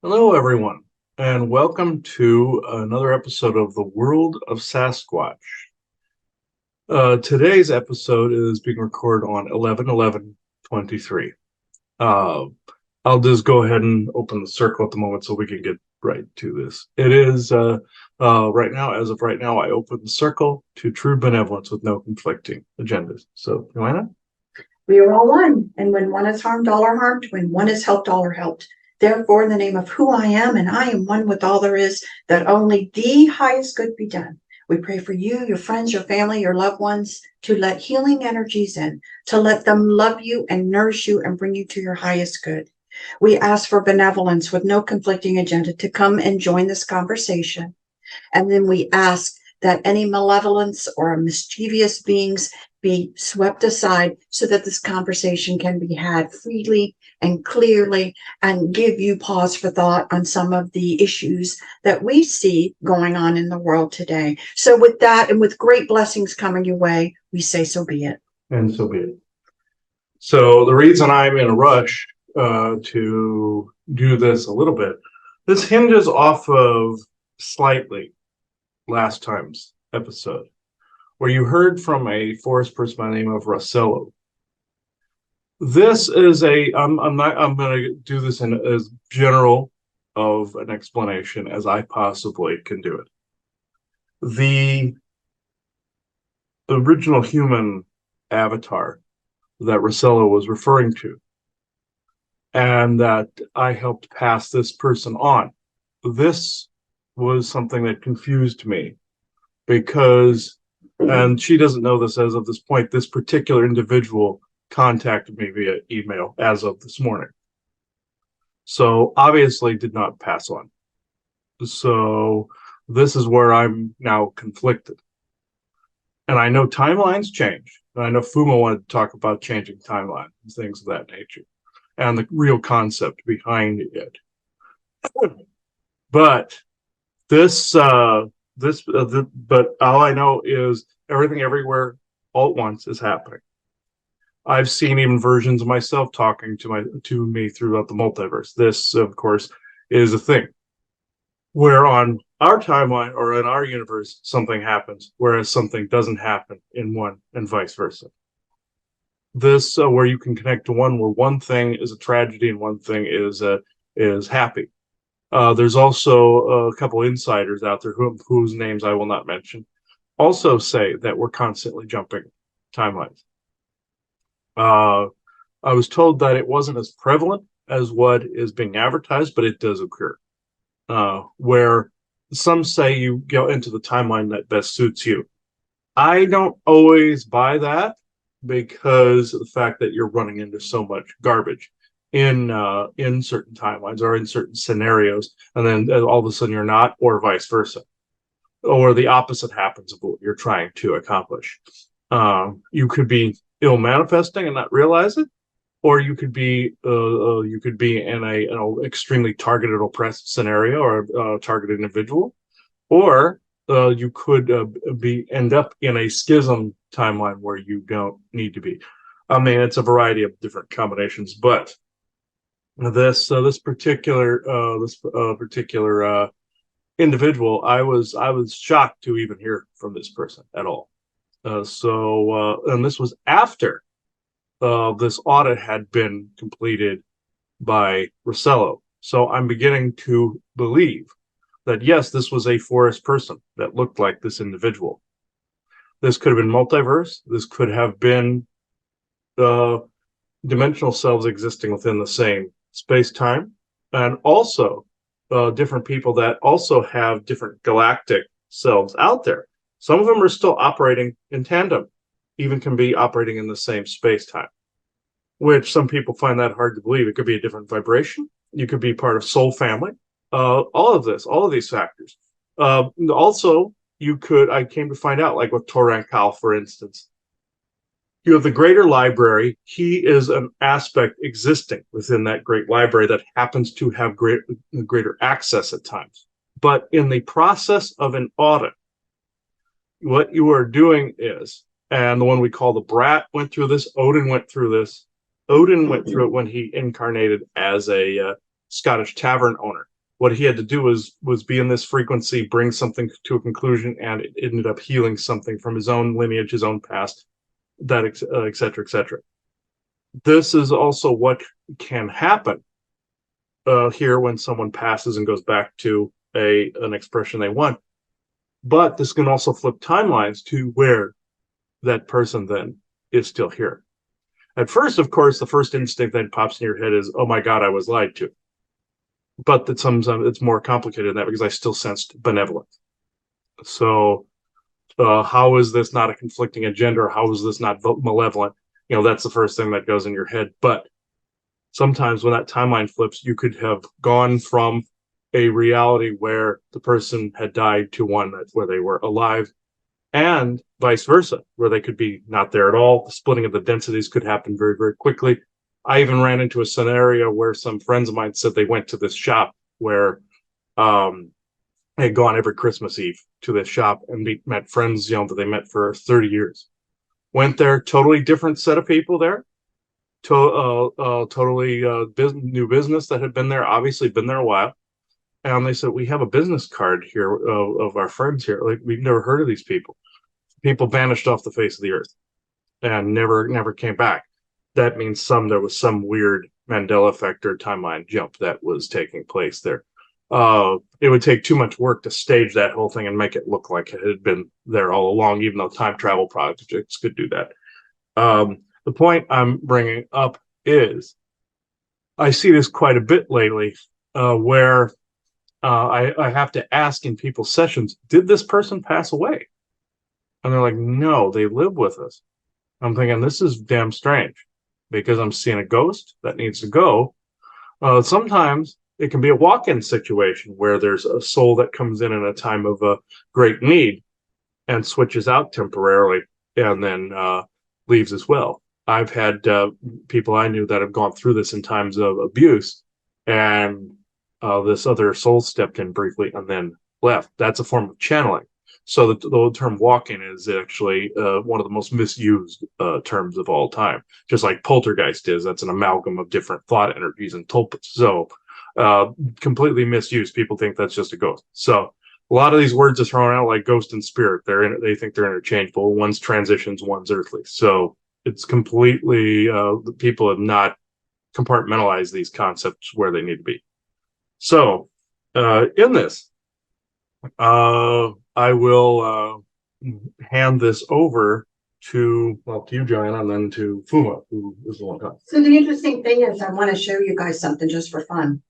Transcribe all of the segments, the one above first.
Hello, everyone, and welcome to another episode of the World of Sasquatch. Today's episode is being recorded on 11/11/23. Uh, I'll just go ahead and open the circle at the moment so we can get right to this. It is right now, as of right now, I open the circle to true benevolence with no conflicting agendas. So, Joanna? We are all one, and when one is harmed, all are harmed. When one is helped, all are helped. Therefore, in the name of who I am, and I am one with all there is, that only the highest good be done. We pray for you, your friends, your family, your loved ones, to let healing energies in, to let them love you and nourish you and bring you to your highest good. We ask for benevolence with no conflicting agenda to come and join this conversation. And then we ask that any malevolence or mischievous beings be swept aside so that this conversation can be had freely and clearly and give you pause for thought on some of the issues that we see going on in the world today. So with that and with great blessings coming your way, we say so be it. And so be it. So the reason I'm in a rush to do this a little bit, this hinges off of slightly last time's episode, where you heard from a forest person by the name of Rossello. This is I'm going to do this in as general of an explanation as I possibly can do it. The original human avatar that Rossello was referring to, and that I helped pass this person on. This was something that confused me because, and she doesn't know this as of this point, this particular individual contacted me via email as of this morning. So obviously did not pass on. So this is where I'm now conflicted. And I know timelines change. And I know Fuma wanted to talk about changing timelines and things of that nature and the real concept behind it. But but all I know is everything everywhere all at once is happening. I've seen even versions of myself talking to me throughout the multiverse. This, of course, is a thing where on our timeline or in our universe something happens, whereas something doesn't happen in one, and vice versa. This where you can connect to one where one thing is a tragedy and one thing is happy. There's also a couple insiders out there whose names I will not mention, also say that we're constantly jumping timelines. I was told that it wasn't as prevalent as what is being advertised, but it does occur. Where some say you go into the timeline that best suits you. I don't always buy that because of the fact that you're running into so much garbage in certain timelines or in certain scenarios, and then all of a sudden you're not, or vice versa, or the opposite happens of what you're trying to accomplish. You could be ill manifesting and not realize it, or you could be in a extremely targeted oppressed scenario or a targeted individual, or you could end up in a schism timeline where you don't need to be. I mean, it's a variety of different combinations, but this particular individual, I was shocked to even hear from this person at all. And this was after this audit had been completed by Rossello. So I'm beginning to believe that, yes, this was a forest person that looked like this individual. This could have been multiverse. This could have been dimensional selves existing within the same space-time, and also different people that also have different galactic selves out there. Some of them are still operating in tandem, even can be operating in the same space-time, which some people find that hard to believe. It could be a different vibration. You could be part of soul family. All of these factors. Also, I came to find out, like with Toran Kal, for instance, you have the greater library. He is an aspect existing within that great library that happens to have greater access at times. But in the process of an audit, what you are doing is, and the one we call the Brat went through this, Odin went through this. Odin went through it when he incarnated as a Scottish tavern owner. What he had to do was be in this frequency, bring something to a conclusion, and it ended up healing something from his own lineage, his own past, that et cetera, et cetera. This is also what can happen here when someone passes and goes back to an expression they want. But this can also flip timelines to where that person then is still here. At first, of course, the first instinct that pops in your head is, oh my God, I was lied to. But that sometimes it's more complicated than that, because I still sensed benevolence. So how is this not a conflicting agenda, or how is this not malevolent? That's the first thing that goes in your head. But sometimes when that timeline flips, you could have gone from a reality where the person had died to one where they were alive, and vice versa, where they could be not there at all. The splitting of the densities could happen very, very quickly. I even ran into a scenario where some friends of mine said they went to this shop where they had gone every Christmas Eve to this shop and met friends, that they met for 30 years. Went there, totally different set of people there. Totally new business that had been there, obviously been there a while. And they said, we have a business card here of our friends here. Like, we've never heard of these people. People vanished off the face of the earth and never came back. That means there was some weird Mandela effect or timeline jump that was taking place there. It would take too much work to stage that whole thing and make it look like it had been there all along, even though time travel projects could do that. The point I'm bringing up is I see this quite a bit lately, where I have to ask in people's sessions, did this person pass away? And they're like, no, they live with us. I'm thinking, this is damn strange, because I'm seeing a ghost that needs to go. Sometimes it can be a walk-in situation where there's a soul that comes in a time of great need and switches out temporarily and then leaves as well. I've had people I knew that have gone through this in times of abuse, and this other soul stepped in briefly and then left. That's a form of channeling. So the term walk-in is actually one of the most misused terms of all time. Just like poltergeist is, that's an amalgam of different thought energies and tulpas. So completely misused. People think that's just a ghost. So a lot of these words are thrown out like ghost and spirit. They think they're interchangeable. One's transitions, one's earthly. So it's completely, people have not compartmentalized these concepts where they need to be. So in this, I will hand this over to you, Joanna, and then to Fuma, who is the one talking. So the interesting thing is, I want to show you guys something just for fun.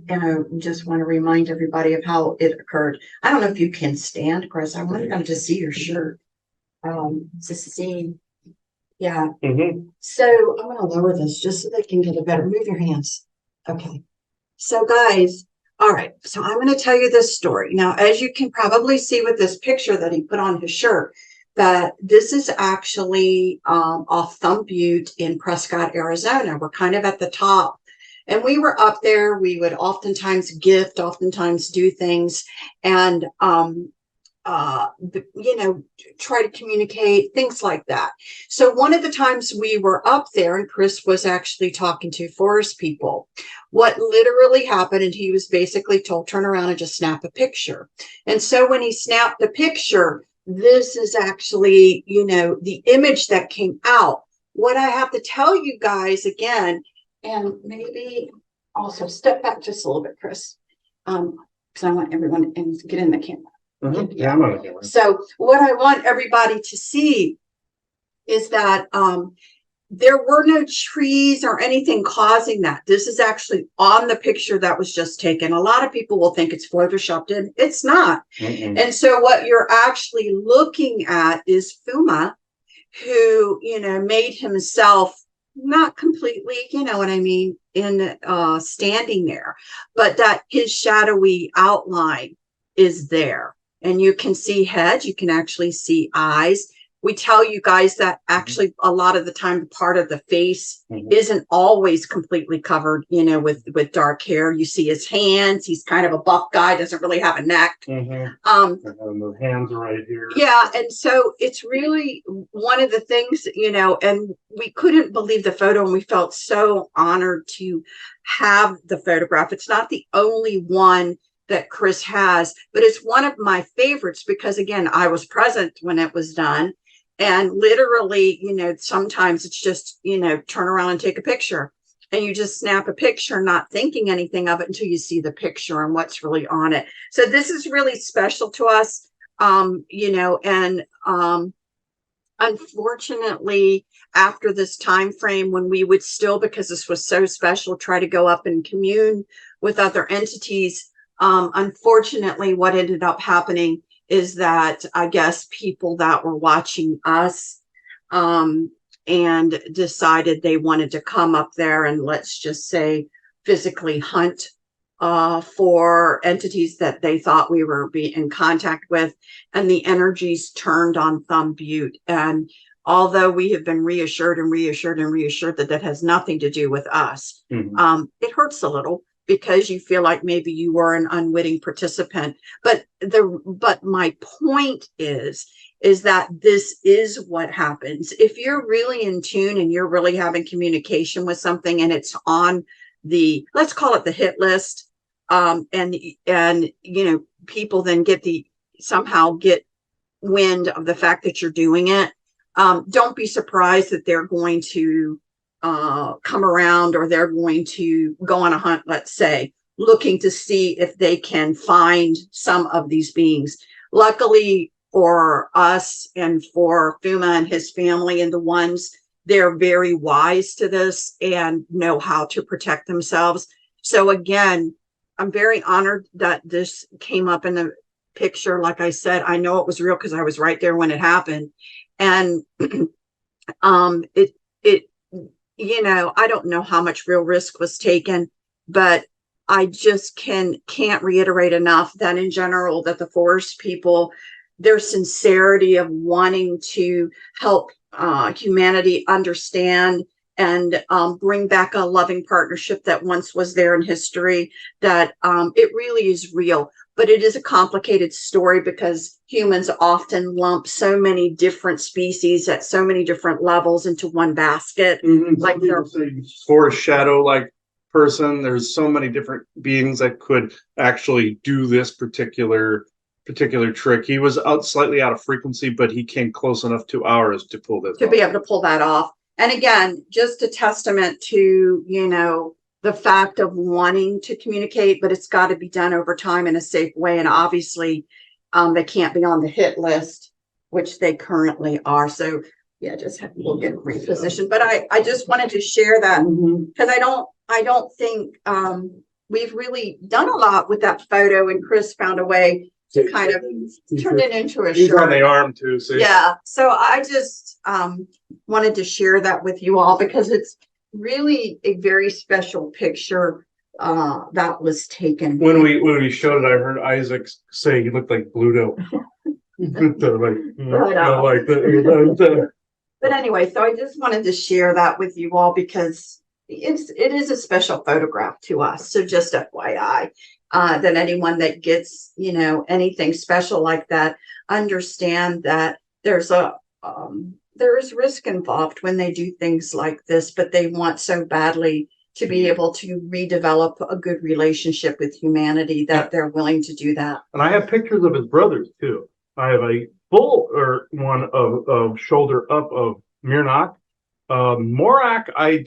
And I just want to remind everybody of how it occurred. I don't know if you can stand, Chris. I wanted them to see your shirt. To see. Yeah. Mm-hmm. So I'm going to lower this just so they can get a better. Move your hands. Okay. So guys, all right. So I'm going to tell you this story. Now, as you can probably see with this picture that he put on his shirt, that this is actually off Thumb Butte in Prescott, Arizona. We're kind of at the top. And we were up there. We would oftentimes gift, oftentimes do things, and try to communicate, things like that. So one of the times we were up there, and Chris was actually talking to forest people, what literally happened, and he was basically told, turn around and just snap a picture. And so when he snapped the picture, this is actually, the image that came out. What I have to tell you guys again, and maybe also step back just a little bit, Chris, because I want everyone to get in the camera. Mm-hmm. Yeah, I'm on the camera. So what I want everybody to see is that there were no trees or anything causing that. This is actually on the picture that was just taken. A lot of people will think it's photoshopped in. It's not. Mm-mm. And so what you're actually looking at is Fuma, who, made himself not completely, you know what I mean, in standing there, but that his shadowy outline is there. And you can see head, you can actually see eyes. we tell you guys that actually a lot of the time, the part of the face isn't always completely covered, with dark hair. You see his hands. He's kind of a buff guy, doesn't really have a neck. And the hands are right here. Yeah. And so it's really one of the things, and we couldn't believe the photo, and we felt so honored to have the photograph. It's not the only one that Chris has, but it's one of my favorites because, again, I was present when it was done. And literally, sometimes it's just, turn around and take a picture, and you just snap a picture, not thinking anything of it until you see the picture and what's really on it. So this is really special to us, unfortunately, after this time frame, when we would still, because this was so special, try to go up and commune with other entities, unfortunately, what ended up happening is that I guess people that were watching us and decided they wanted to come up there and, let's just say, physically hunt for entities that they thought we were in contact with, and the energies turned on Thumb Butte. And although we have been reassured that that has nothing to do with us, it hurts a little because you feel like maybe you were an unwitting participant. But my point is that this is what happens. If you're really in tune and you're really having communication with something, and it's on the, let's call it the hit list, and people then somehow get wind of the fact that you're doing it, don't be surprised that they're going to come around, or they're going to go on a hunt, let's say, looking to see if they can find some of these beings. Luckily for us and for Fuma and his family and the ones, they're very wise to this and know how to protect themselves. So again, I'm very honored that this came up in the picture. Like I said, I know it was real because I was right there when it happened. And I don't know how much real risk was taken, but I just can't reiterate enough that in general, that the forest people, their sincerity of wanting to help humanity understand and bring back a loving partnership that once was there in history, that it really is real. But it is a complicated story because humans often lump so many different species at so many different levels into one basket. Like people say forest shadow like person. There's so many different beings that could actually do this particular trick. He was slightly out of frequency, but he came close enough to ours to pull this to be able to pull that off. And again, just a testament to the fact of wanting to communicate, but it's got to be done over time in a safe way. And obviously, they can't be on the hit list, which they currently are. So yeah, we'll get repositioned. But I just wanted to share that because I don't think we've really done a lot with that photo. And Chris found a way to kind of turn it into a He's shirt. on the arm too. See? Yeah. So I just wanted to share that with you all because it's really a very special picture that was taken. When we showed it, I heard Isaac say he looked like Bluto. But anyway, so I just wanted to share that with you all because it is a special photograph to us. So just FYI, that anyone that gets anything special like that, understand that there is risk involved when they do things like this, but they want so badly to be able to redevelop a good relationship with humanity that they're willing to do that. And I have pictures of his brothers too. I have a full one of shoulder up of Mirnak. Morak, I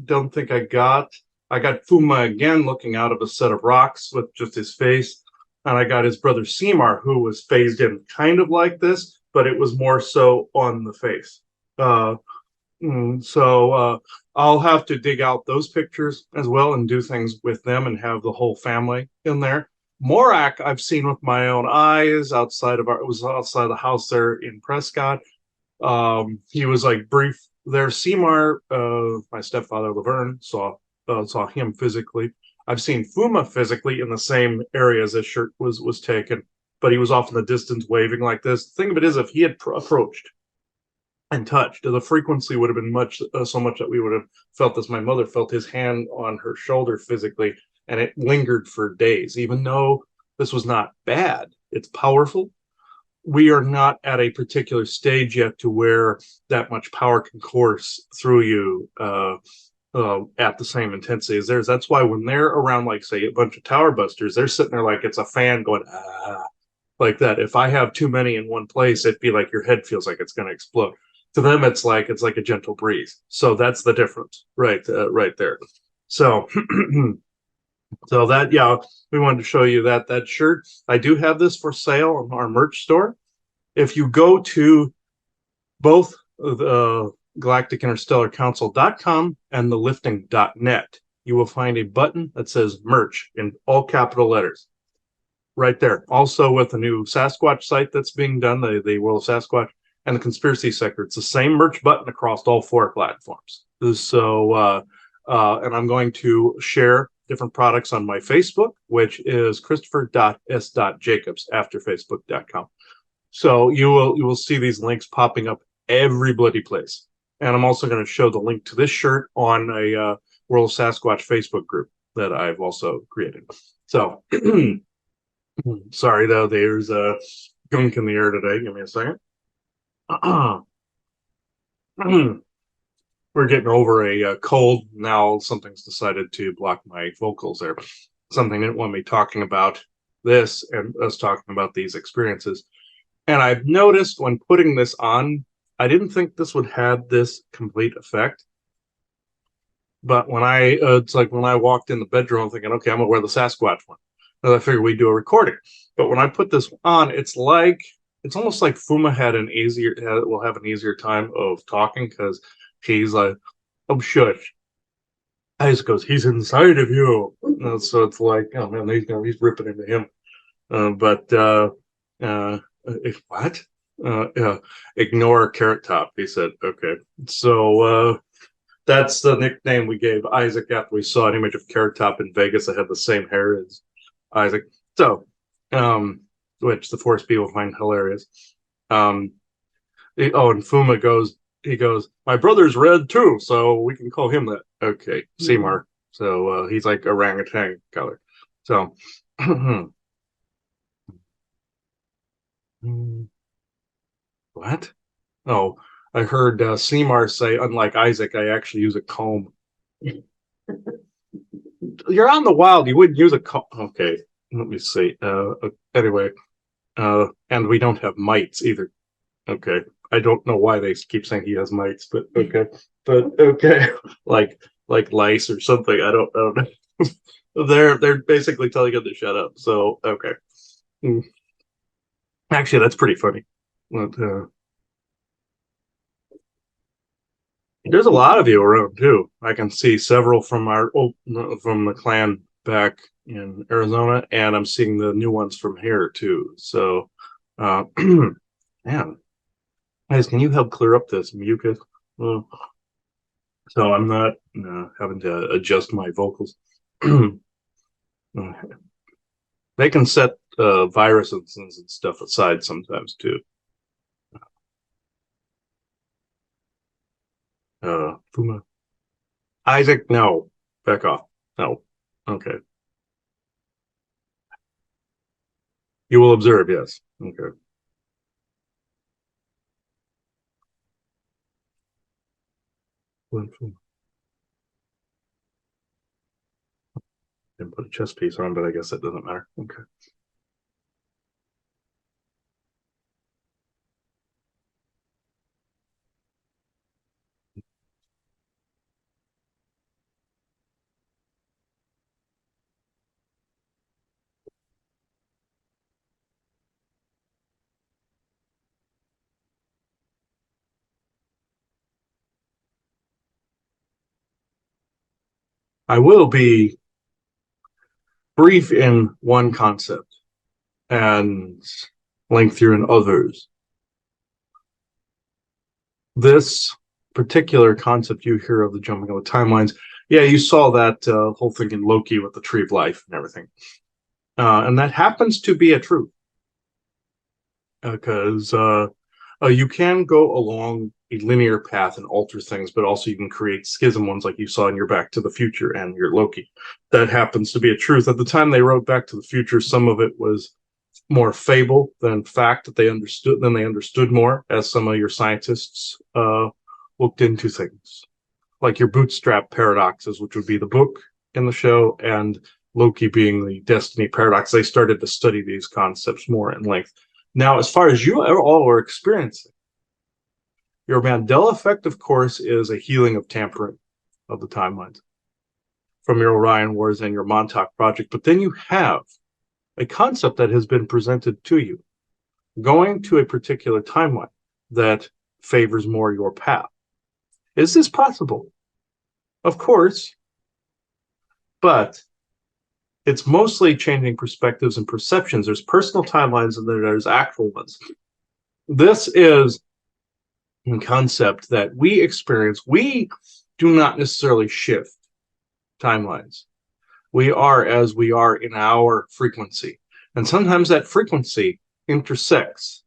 don't think I got. I got Fuma again looking out of a set of rocks with just his face. And I got his brother Semar, who was phased in kind of like this, but it was more so on the face. So I'll have to dig out those pictures as well and do things with them and have the whole family in there. Morak, I've seen with my own eyes it was outside the house there in Prescott. He was like brief there. Semar, my stepfather Laverne saw him physically. I've seen Fuma physically in the same area as this shirt was taken. but he was off in the distance waving like this. The thing of it is, if he had approached and touched, the frequency would have been much so much that we would have felt as my mother felt his hand on her shoulder physically, and it lingered for days. Even though this was not bad, it's powerful. We are not at a particular stage yet to where that much power can course through you at the same intensity as theirs. That's why when they're around, like say a bunch of tower busters, they're sitting there like it's a fan going like that. If I have too many in one place, it'd be like your head feels like it's going to explode. To them, it's like a gentle breeze. So that's the difference, right there. So, so that we wanted to show you that shirt. I do have this for sale on our merch store. If you go to both the galacticinterstellarcouncil.com and the lifting.net, you will find a button that says merch in all capital letters right there. Also with the new Sasquatch site that's being done, the World of Sasquatch, and the conspiracy sector, it's the same merch button across all 4 platforms. So and I'm going to share different products on my Facebook, which is christopher.s.jacobs after facebook.com. So you will see these links popping up every bloody place. And I'm also going to show the link to this shirt on a World of Sasquatch Facebook group that I've also created. So sorry though, there's a gunk in the air today. Give me a second. We're getting over a cold now. Something's decided to block my vocals there. Something didn't want me talking about this and us talking about these experiences. And I've noticed when putting this on, I didn't think this would have this complete effect. But when it's like when I walked in the bedroom, I'm thinking, okay, I'm gonna wear the Sasquatch one. And I figured we'd do a recording. But when I put this on, it's almost like Fuma will have an easier time of talking because he's like, oh shush. Isaac goes, he's inside of you. So it's like, oh man, he's ripping into him. What? Ignore Carrot Top. He said, okay. So that's the nickname we gave Isaac after we saw an image of Carrot Top in Vegas that had the same hair as Isaac. So, which the Force people find hilarious. And Fuma goes, my brother's red too, so we can call him that. Okay, Seymour. So he's like orangutan color. So, what? Oh, I heard Seymour say, unlike Isaac, I actually use a comb. You're on the wild. You wouldn't use a comb. Okay, let me see. Anyway, and we don't have mites either. Okay. I don't know why they keep saying he has mites, but okay. But okay. like lice or something. I don't know. They're basically telling him to shut up. So okay. Actually, that's pretty funny. But, there's a lot of you around too. I can see several from from the clan back in Arizona, and I'm seeing the new ones from here too. So, man, guys, can you help clear up this mucus? So I'm not having to adjust my vocals. They can set viruses and stuff aside sometimes too. Fuma. Isaac, no. Back off. No. Okay. You will observe, yes. Okay. Didn't put a chest piece on, but I guess that doesn't matter. Okay. I will be brief in one concept and lengthier in others. This particular concept you hear of the jumping of the timelines, yeah, you saw that whole thing in Loki with the tree of life and everything. And that happens to be a truth. because you can go along a linear path and alter things, but also you can create schism ones like you saw in your Back to the Future and your Loki. That happens to be a truth. At the time they wrote Back to the Future, some of it was more fable than fact that they understood more as some of your scientists looked into things. Like your bootstrap paradoxes, which would be the book in the show, and Loki being the destiny paradox. They started to study these concepts more in length. Now, as far as you all are experiencing, your Mandela effect, of course, is a healing of tampering of the timelines from your Orion Wars and your Montauk project. But then you have a concept that has been presented to you, going to a particular timeline that favors more your path. Is this possible? Of course, but it's mostly changing perspectives and perceptions. There's personal timelines and then there's actual ones. This is a concept that we experience. We do not necessarily shift timelines. We are as we are in our frequency. And sometimes that frequency intersects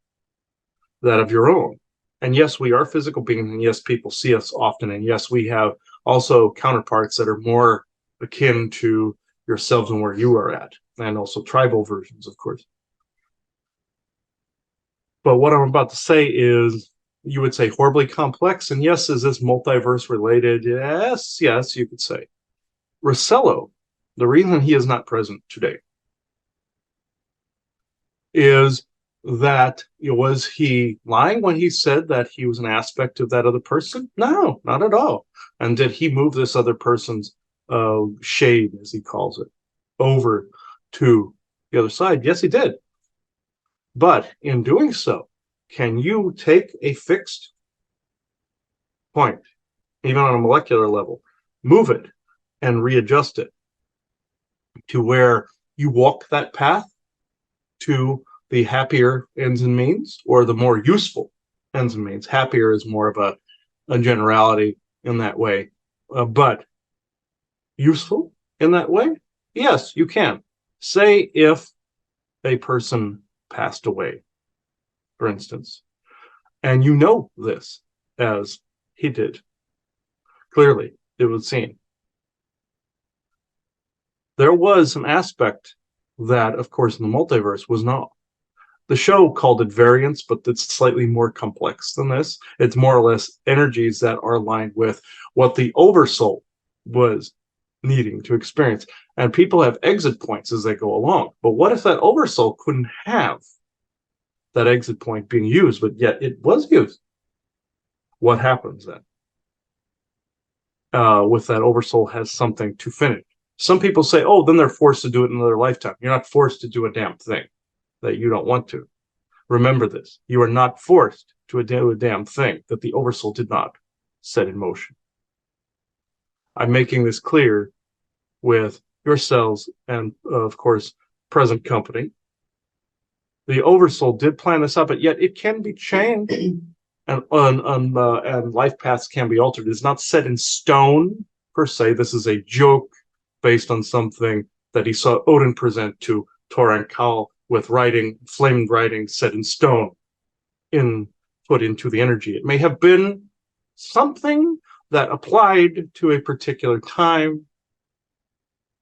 that of your own. And yes, we are physical beings, and yes, people see us often, and yes, we have also counterparts that are more akin to yourselves and where you are at, and also tribal versions, of course. But what I'm about to say is, you would say horribly complex, and yes, is this multiverse related? Yes, you could say. Rossello, the reason he is not present today is that was he lying when he said that he was an aspect of that other person? No, not at all. And did he move this other person's shade, as he calls it, over to the other side? Yes, he did. But in doing so, can you take a fixed point, even on a molecular level, move it and readjust it to where you walk that path to the happier ends and means, or the more useful ends and means? Happier is more of a generality in that way, but useful in that way? Yes, you can. Say if a person passed away, for instance, and you know this as he did. Clearly, it was seen. There was an aspect that, of course, in the multiverse was not. The show called it variance, but it's slightly more complex than this. It's more or less energies that are aligned with what the oversoul was needing to experience. And people have exit points as they go along. But what if that oversoul couldn't have that exit point being used, but yet it was used? What happens then? With that oversoul has something to finish. Some people say, oh, then they're forced to do it in another lifetime. You're not forced to do a damn thing that you don't want to. Remember this. You are not forced to do a damn thing that the oversoul did not set in motion. I'm making this clear with yourselves and, of course, present company. The oversoul did plan this out, but yet it can be changed, and life paths can be altered. It's not set in stone, per se. This is a joke based on something that he saw Odin present to Toran Kal with writing, flaming writing set in stone, put into the energy. It may have been something that applied to a particular time,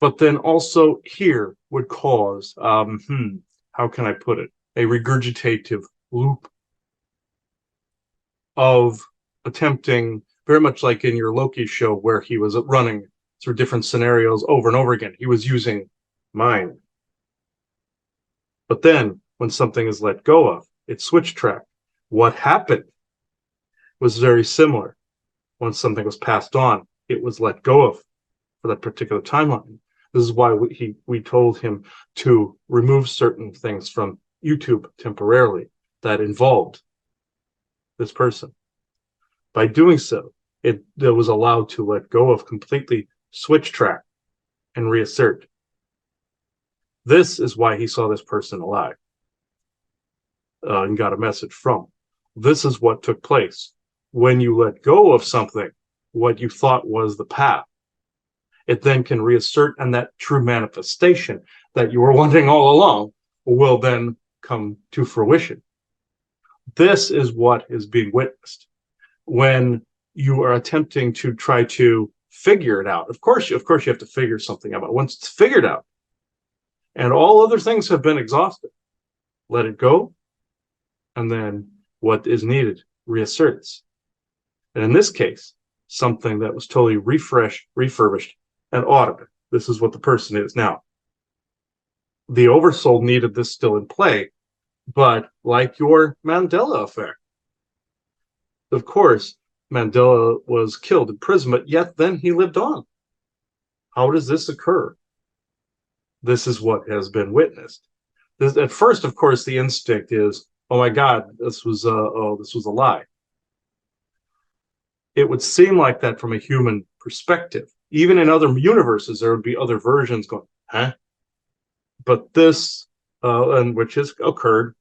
but then also here would cause, how can I put it, a regurgitative loop of attempting, very much like in your Loki show where he was running through different scenarios over and over again. He was using mind. But then when something is let go of, it's switch track. What happened was very similar. When something was passed on, it was let go of for that particular timeline. This is why we told him to remove certain things from YouTube temporarily that involved this person. By doing so, it was allowed to let go of, completely switch track and reassert. This is why he saw this person alive and got a message from. This is what took place. When you let go of something, what you thought was the path, it then can reassert, and that true manifestation that you were wanting all along will then come to fruition. This is what is being witnessed when you are attempting to try to figure it out. Of course, you have to figure something out. Once it's figured out and all other things have been exhausted, let it go, and then what is needed reasserts. And in this case, something that was totally refreshed, refurbished, and audited. This is what the person is now. The oversoul needed this still in play, but like your Mandela effect, of course, Mandela was killed in prison, but yet then he lived on. How does this occur? This is what has been witnessed. At first, of course, the instinct is, "Oh my God, this was a lie." It would seem like that from a human perspective. Even in other universes, there would be other versions going, "Huh?" But this, and which has occurred,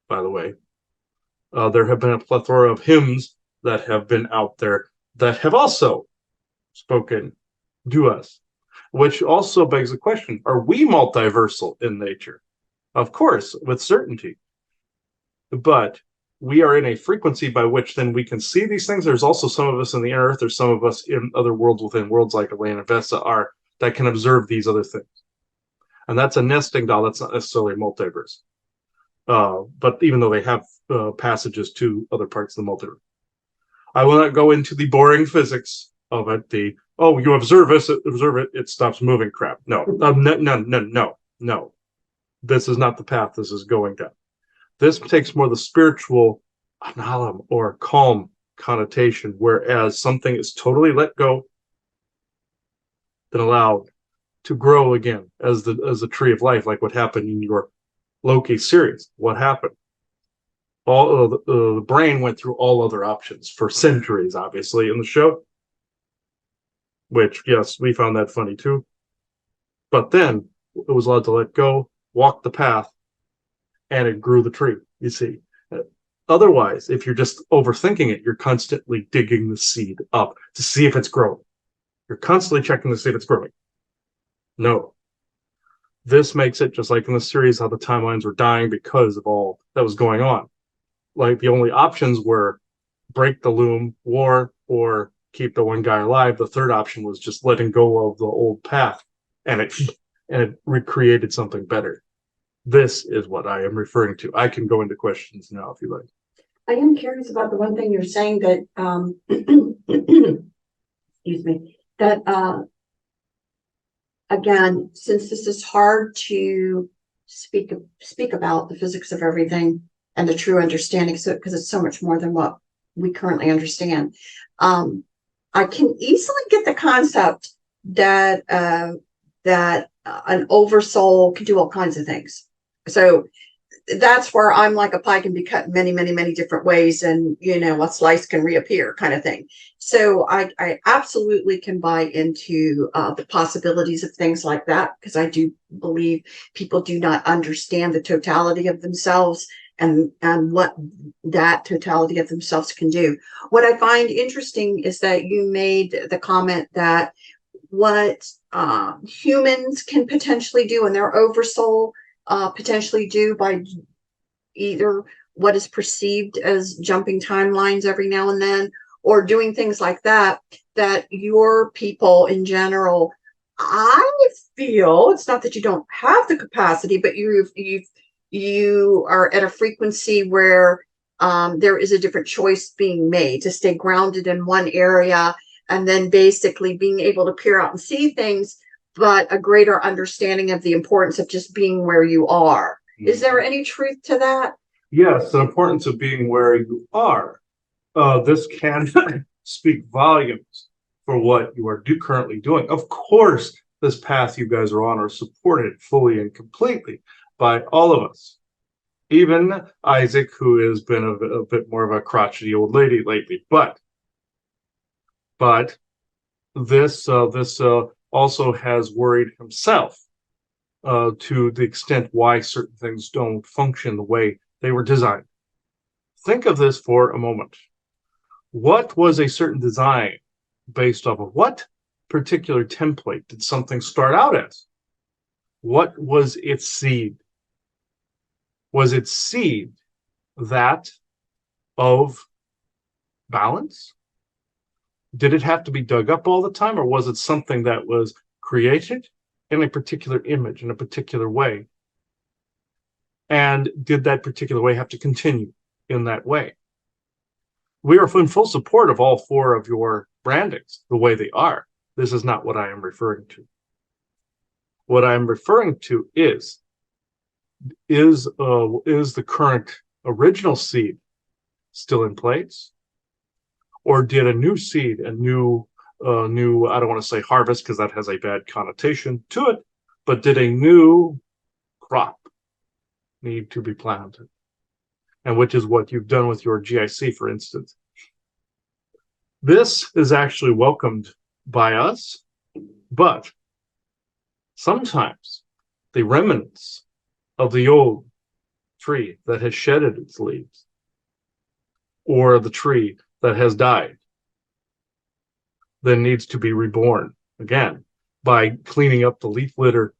by the way, there have been a plethora of hymns that have been out there that have also spoken to us, which also begs the question, are we multiversal in nature? Of course, with certainty. But we are in a frequency by which then we can see these things. There's also some of us in the earth, there's some of us in other worlds within worlds like Atlantis and Vesta are that can observe these other things. And that's a nesting doll. That's not necessarily a multiverse. But even though they have passages to other parts of the multiverse. I will not go into the boring physics of it. You observe it, it stops moving crap. No. No. This is not the path this is going down. This takes more the spiritual analam or calm connotation, whereas something is totally let go, then allowed to grow again as the tree of life, like what happened in your Loki series. What happened? All the brain went through all other options for centuries, obviously, in the show. Which, yes, we found that funny too. But then it was allowed to let go, walk the path, and it grew the tree, you see. Otherwise, if you're just overthinking it, you're constantly digging the seed up to see if it's growing. You're constantly checking to see if it's growing. No. This makes it just like in the series how the timelines were dying because of all that was going on. Like the only options were break the loom, war, or keep the one guy alive. The third option was just letting go of the old path, and it recreated something better. This is what I am referring to. I can go into questions now if you like. I am curious about the one thing you're saying that, excuse me, that, again, since this is hard to speak about the physics of everything and the true understanding, so because it's so much more than what we currently understand, I can easily get the concept that an oversoul can do all kinds of things. So that's where I'm like a pie can be cut in many, many, many different ways, and a slice can reappear, kind of thing. So I absolutely can buy into the possibilities of things like that, because I do believe people do not understand the totality of themselves and what that totality of themselves can do. What I find interesting is that you made the comment that what humans can potentially do and their oversoul potentially do by either what is perceived as jumping timelines every now and then, or doing things like that, that your people in general, I feel, it's not that you don't have the capacity, but you are at a frequency where there is a different choice being made to stay grounded in one area, and then basically being able to peer out and see things, but a greater understanding of the importance of just being where you are. Is there any truth to that? Yes, the importance of being where you are. This can speak volumes for what you are currently doing. Of course, this path you guys are on are supported fully and completely by all of us. Even Isaac, who has been a bit more of a crotchety old lady lately. But this also has worried himself to the extent why certain things don't function the way they were designed. Think of this for a moment. What was a certain design based off of? What particular template did something start out as? What was its seed? Was its seed that of balance? Did it have to be dug up all the time, or was it something that was created in a particular image, in a particular way? And did that particular way have to continue in that way? We are in full support of all four of your brandings the way they are. This is not what I am referring to. What I'm referring to is the current original seed still in place, or did a new seed, a new I don't want to say harvest because that has a bad connotation to it, but did a new crop need to be planted? And which is what you've done with your GIC, for instance. This is actually welcomed by us, but sometimes the remnants of the old tree that has shedded its leaves, or the tree that has died, then needs to be reborn again by cleaning up the leaf litter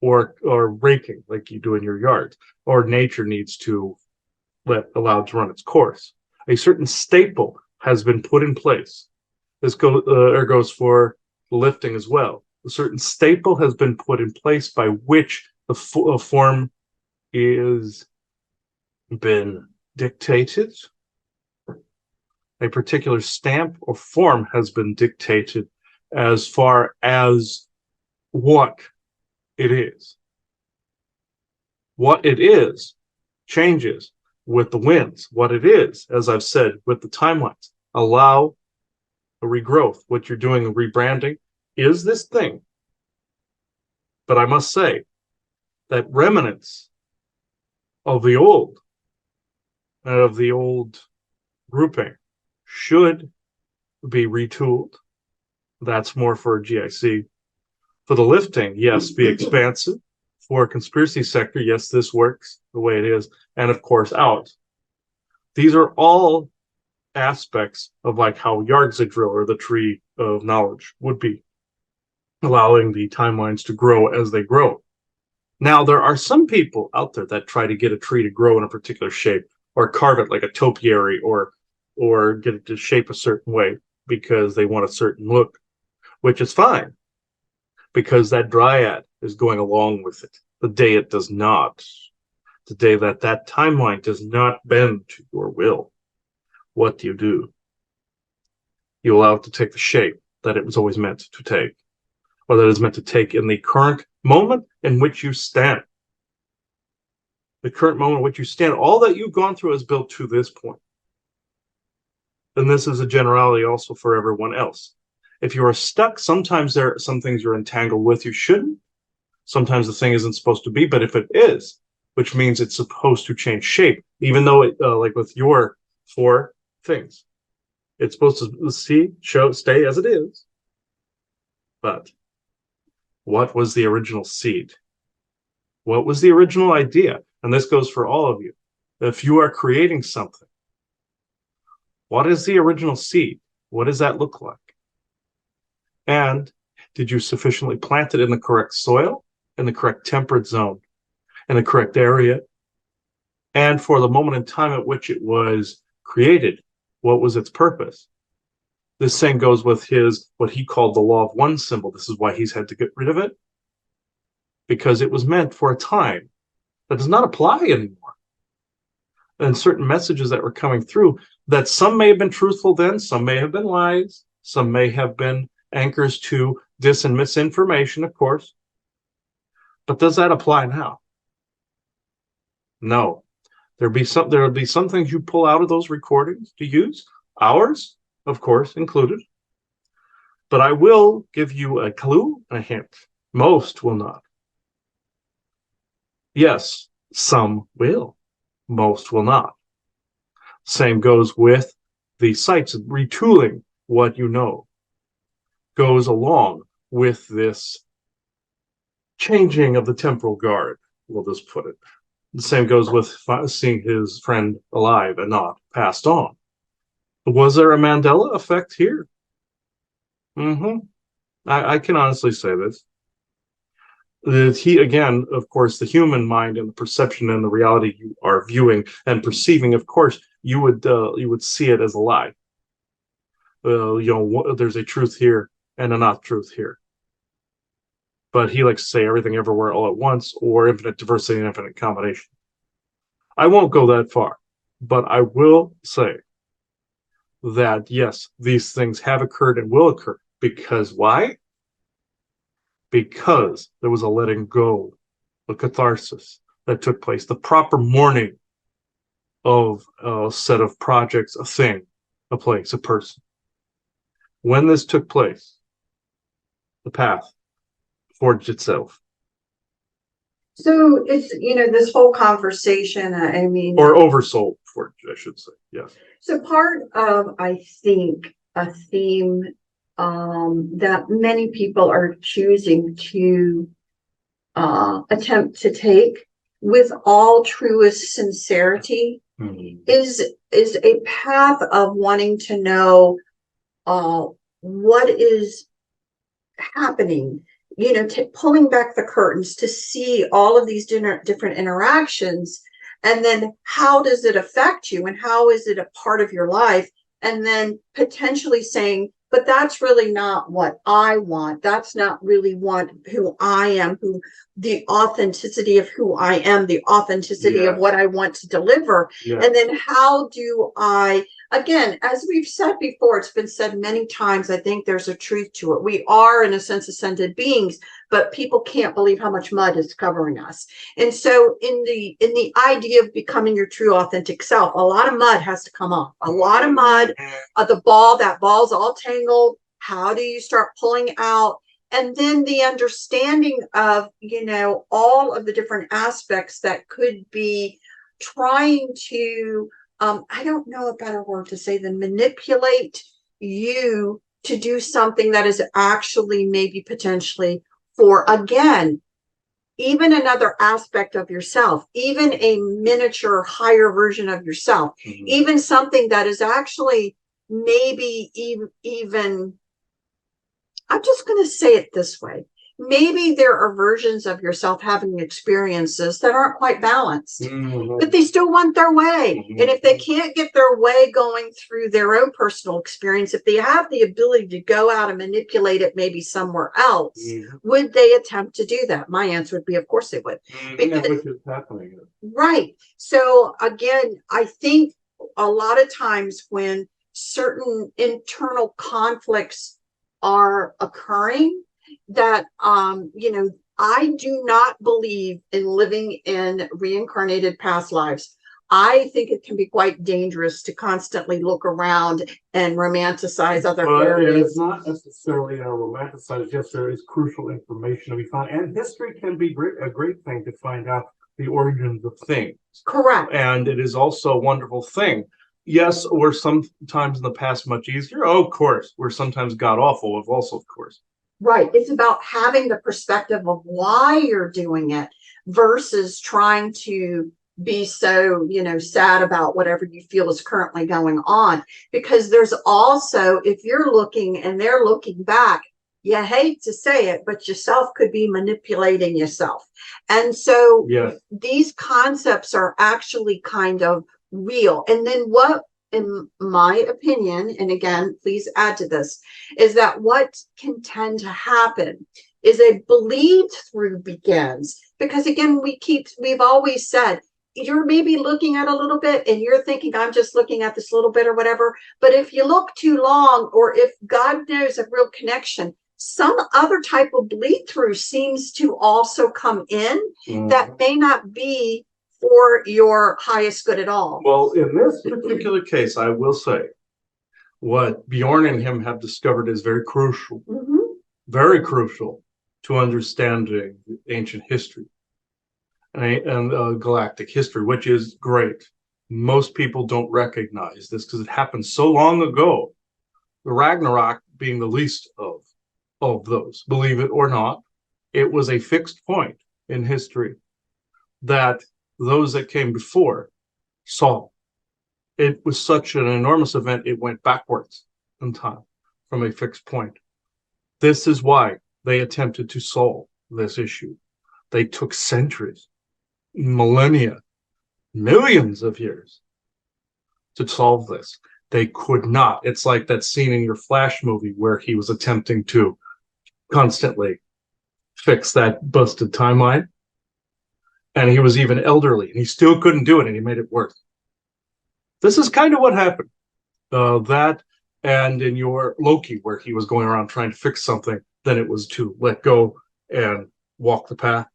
or raking like you do in your yard, or nature needs to allowed to run its course. A certain staple has been put in place. This goes for lifting as well. A certain staple has been put in place by which the form is been dictated. A particular stamp or form has been dictated as far as what it is. What it is changes with the winds. What it is, as I've said, with the timelines. Allow a regrowth. What you're doing, a rebranding, is this thing. But I must say that remnants of the old grouping should be retooled. That's more for a GIC. For the lifting, yes, be expansive. For a conspiracy sector, yes, this works the way it is. And of course, out. These are all aspects of like how Yggdrasil or the tree of knowledge would be, allowing the timelines to grow as they grow. Now, there are some people out there that try to get a tree to grow in a particular shape, or carve it like a topiary, or get it to shape a certain way because they want a certain look, which is fine, because that dryad is going along with it. The day it does not, the day that timeline does not bend to your will, what do? You allow it to take the shape that it was always meant to take, or that is meant to take in the current moment in which you stand. The current moment in which you stand, all that you've gone through is built to this point. And this is a generality also for everyone else. If you are stuck, sometimes there are some things you're entangled with you shouldn't. Sometimes the thing isn't supposed to be, but if it is, which means it's supposed to change shape, even though it, like with your 4 things, it's supposed to stay as it is. But what was the original seed? What was the original idea? And this goes for all of you. If you are creating something, what is the original seed? What does that look like? And did you sufficiently plant it in the correct soil, in the correct temperate zone, in the correct area? And for the moment in time at which it was created, what was its purpose? This same goes with what he called the law of one symbol. This is why he's had to get rid of it, because it was meant for a time that does not apply anymore. And certain messages that were coming through, that some may have been truthful then, some may have been lies, some may have been anchors to dis and misinformation, of course. But does that apply now? No. There'll be some things you pull out of those recordings to use, ours, of course, included. But I will give you a clue and a hint. Most will not. Yes, some will. Most will not. Same goes with the sites. Retooling what you know goes along with this changing of the temporal guard, we'll just put it. The same goes with seeing his friend alive and not passed on. Was there a Mandela effect here? I can honestly say this. He, again, of course, the human mind and the perception and the reality you are viewing and perceiving, of course, you would see it as a lie. There's a truth here and a not truth here. But he likes to say everything everywhere all at once, or infinite diversity and infinite combination. I won't go that far, but I will say that yes, these things have occurred and will occur. Because why? Because there was a letting go, a catharsis that took place, the proper mourning of a set of projects, a thing, a place, a person. When this took place, the path forged itself. So it's, this whole conversation, I mean, or oversold forged, I should say. Yes. so part of, I think, a theme that many people are choosing to attempt to take with all truest sincerity is a path of wanting to know what is happening, pulling back the curtains to see all of these different interactions, and then how does it affect you and how is it a part of your life, and then potentially saying, but that's really not what I want. That's not really who I am, the authenticity of who I am, the authenticity of what I want to deliver. And then how do I, again, as we've said before, it's been said many times, I think there's a truth to it. We are, in a sense, ascended beings, but people can't believe how much mud is covering us. And so in the idea of becoming your true authentic self, a lot of mud has to come off. A lot of mud, that ball's all tangled. How do you start pulling out? And then the understanding of, all of the different aspects that could be trying to, I don't know a better word to say than manipulate you to do something that is actually maybe potentially for, again, even another aspect of yourself, even a miniature higher version of yourself, even something that is actually maybe even, I'm just going to say it this way. Maybe there are versions of yourself having experiences that aren't quite balanced, but they still want their way. And if they can't get their way going through their own personal experience, if they have the ability to go out and manipulate it maybe somewhere else, would they attempt to do that? My answer would be, of course they would. Because, which is happening. Right. So again, I think a lot of times when certain internal conflicts are occurring, that I do not believe in living in reincarnated past lives. I think it can be quite dangerous to constantly look around and romanticize other areas. It's not necessarily romanticized. Yes, there is crucial information to be found, and history can be a great thing to find out the origins of things. Correct. And it is also a wonderful thing. Yes, we're sometimes in the past much easier. Oh, of course. We're sometimes god awful, also, of course. Right. It's about having the perspective of why you're doing it versus trying to be so, sad about whatever you feel is currently going on. Because there's also, if you're looking and they're looking back, you hate to say it, but yourself could be manipulating yourself. And so these concepts are actually kind of real. And then what, in my opinion, and again, please add to this, is that what can tend to happen is a bleed through begins. Because again, we've always said, you're maybe looking at a little bit and you're thinking, I'm just looking at this little bit or whatever. But if you look too long, or if God knows a real connection, some other type of bleed through seems to also come in that may not be for your highest good at all. Well, in this particular case, I will say what Bjorn and him have discovered is very crucial, very crucial to understanding ancient history and galactic history, which is great. Most people don't recognize this because it happened so long ago. The Ragnarok being the least of those, believe it or not, it was a fixed point in history that those that came before saw. It was such an enormous event, it went backwards in time from a fixed point. This is why they attempted to solve this issue. They took centuries, millennia, millions of years to solve this. They could not. It's like that scene in your Flash movie where he was attempting to constantly fix that busted timeline. And he was even elderly, and he still couldn't do it, and he made it worse. This is kind of what happened. That and in your Loki, where he was going around trying to fix something, then it was to let go and walk the path.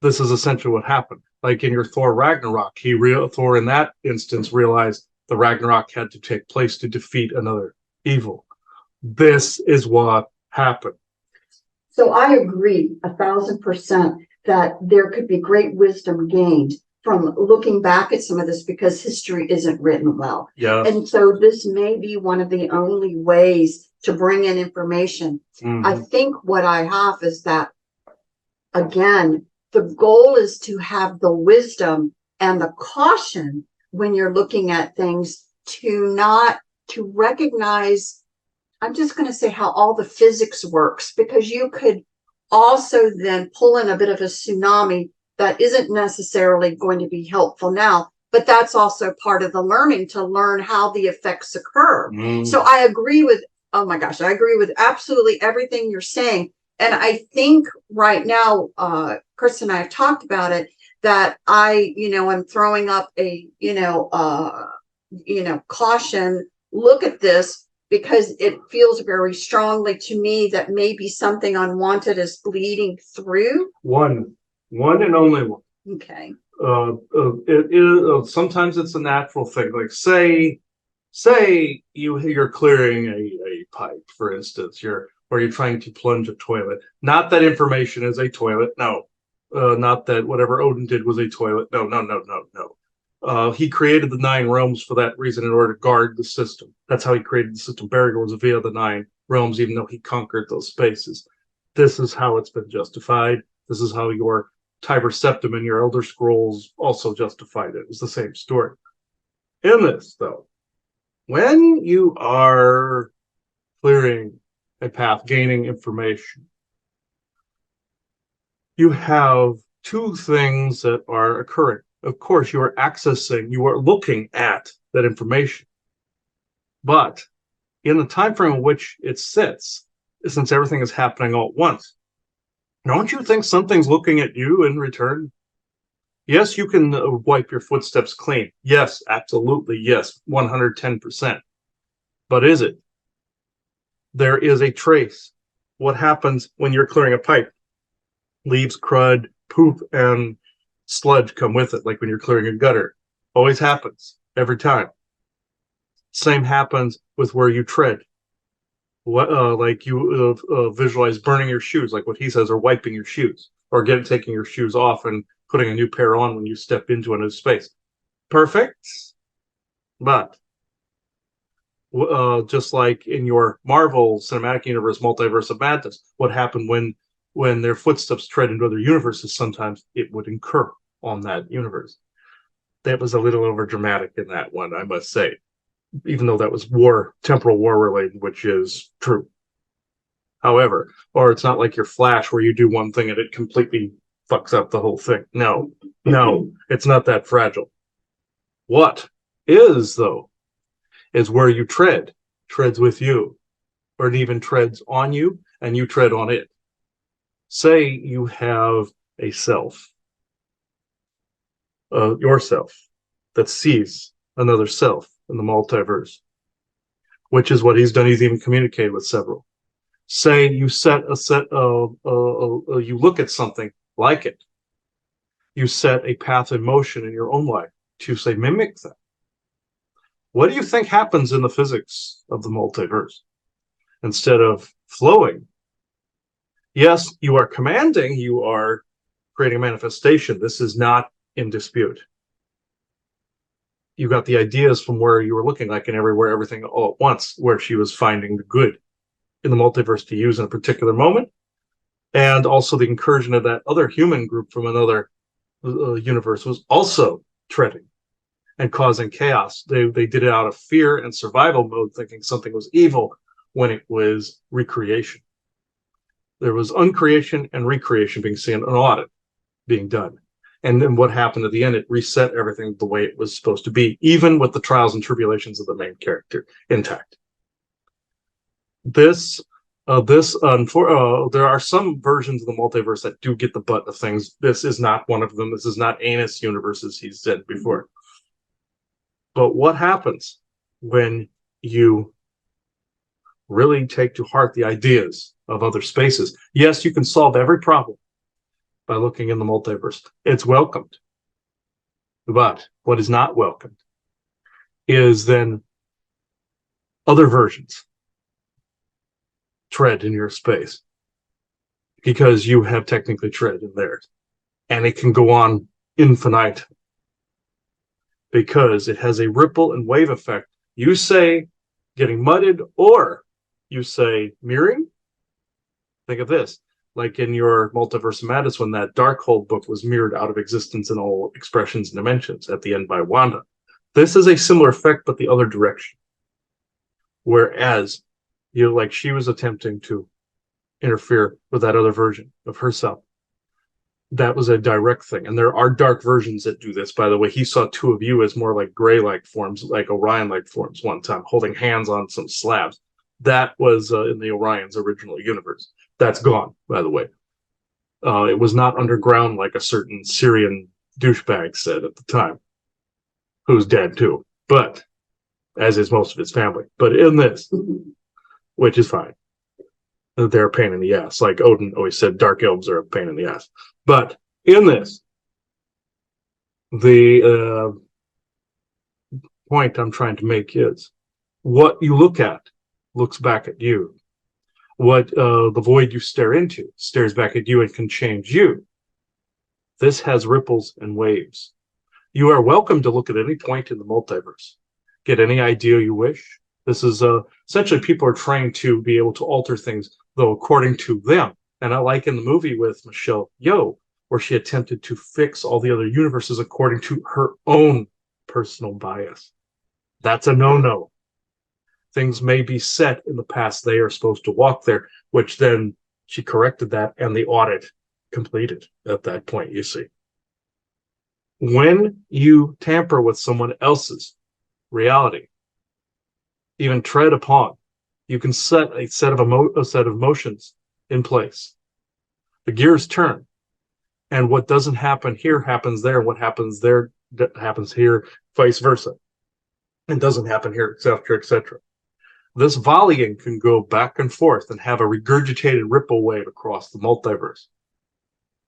This is essentially what happened. Like in your Thor Ragnarok, Thor in that instance realized the Ragnarok had to take place to defeat another evil. This is what happened. So I agree 1,000% that there could be great wisdom gained from looking back at some of this, because history isn't written well. Yeah. And so this may be one of the only ways to bring in information. Mm-hmm. I think what I have is that, again, the goal is to have the wisdom and the caution when you're looking at things to recognize, I'm just going to say how all the physics works, because you could also then pull in a bit of a tsunami that isn't necessarily going to be helpful now, but that's also part of the learning, to learn how the effects occur. So I agree with, oh my gosh, I agree with absolutely everything you're saying. And I think right now, Chris and I have talked about it, that I'm throwing up a, caution, look at this, because it feels very strongly to me that maybe something unwanted is bleeding through. One and only one. Okay. Sometimes it's a natural thing. Like say you're clearing a pipe, for instance, or you're trying to plunge a toilet. Not that information is a toilet. No. Not that whatever Odin did was a toilet. No. He created the 9 realms for that reason, in order to guard the system. That's how he created the system. Baragar was via the 9 realms, even though he conquered those spaces. This is how it's been justified. This is how your Tiber Septim in your Elder Scrolls also justified it. It was the same story. In this, though, when you are clearing a path, gaining information, you have 2 things that are occurring. Of course, you are looking at that information. But in the time frame in which it sits, since everything is happening all at once, don't you think something's looking at you in return? Yes, you can wipe your footsteps clean. Yes, absolutely. Yes, 110%. But is it? There is a trace. What happens when you're clearing a pipe? Leaves, crud, poop, and sludge come with it, like when you're clearing a gutter. Always happens, every time. Same happens with where you tread. Like you visualize burning your shoes, like what he says, or wiping your shoes, or taking your shoes off and putting a new pair on when you step into a new space. Perfect, but just like in your Marvel Cinematic Universe, Multiverse of Madness, what happened when their footsteps tread into other universes? Sometimes it would incur on that universe. That was a little over dramatic in that one, I must say, even though that was temporal war related, which is true. However, or it's not like your Flash where you do one thing and it completely fucks up the whole thing. No, it's not that fragile. What is, though, is where you treads with you, or it even treads on you and you tread on it. Say you have a self, yourself, that sees another self in the multiverse, which is what he's done. He's even communicated with several. Say you you look at something like it. You set a path in motion in your own life to, say, mimic that. What do you think happens in the physics of the multiverse? Instead of flowing, yes, you are commanding, you are creating a manifestation. This is not in dispute. You got the ideas from where you were looking, like in Everywhere, Everything, All at Once, where she was finding the good in the multiverse to use in a particular moment, and also the incursion of that other human group from another universe was also treading and causing chaos. They did it out of fear and survival mode, thinking something was evil when it was recreation. There was uncreation and recreation being seen, an audit being done. And then what happened at the end, it reset everything the way it was supposed to be, even with the trials and tribulations of the main character intact. There are some versions of the multiverse that do get the butt of things. This is not one of them. This is not anus universe, as he said before. But what happens when you really take to heart the ideas of other spaces? Yes, you can solve every problem by looking in the multiverse. It's welcomed. But what is not welcomed is then other versions tread in your space, because you have technically tread in theirs. And it can go on infinite, because it has a ripple and wave effect. You say getting mudded, or you say mirroring. Think of this. Like in your Multiverse of Madness, when that Darkhold book was mirrored out of existence in all expressions and dimensions at the end by Wanda. This is a similar effect, but the other direction. Whereas, like she was attempting to interfere with that other version of herself. That was a direct thing. And there are dark versions that do this, by the way. He saw two of you as more like gray-like forms, like Orion-like forms one time, holding hands on some slabs. That was in the Orion's original universe. That's gone, by the way. It was not underground like a certain Syrian douchebag said at the time, who's dead too, but as is most of his family. But in this, which is fine, they're a pain in the ass. Like Odin always said, dark elves are a pain in the ass. But in this, the point I'm trying to make is what you look at looks back at you. What the void you stare into stares back at you and can change you. This has ripples and waves. You are welcome to look at any point in the multiverse. Get any idea you wish. This is essentially people are trying to be able to alter things, though, according to them. And I like in the movie with Michelle Yeoh, where she attempted to fix all the other universes according to her own personal bias. That's a no-no. Things may be set in the past they are supposed to walk there, which then she corrected that and the audit completed at that point, you see. When you tamper with someone else's reality, even tread upon, you can set a set of motions in place. The gears turn, and what doesn't happen here happens there, and what happens there happens here, vice versa. And doesn't happen here, etc., etc. This volleying can go back and forth and have a regurgitated ripple wave across the multiverse.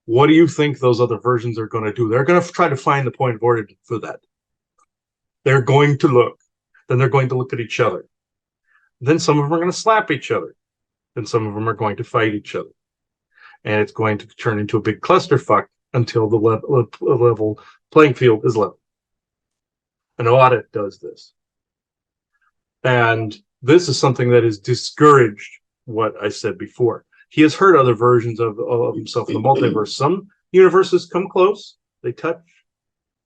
What do you think those other versions are going to do? They're going to try to find the point of origin for that. They're going to look. Then they're going to look at each other. Then some of them are going to slap each other. Then some of them are going to fight each other. And it's going to turn into a big clusterfuck until the level playing field is level. An audit does this. And this is something that has discouraged what I said before. He has heard other versions of himself in the multiverse. Some universes come close, they touch,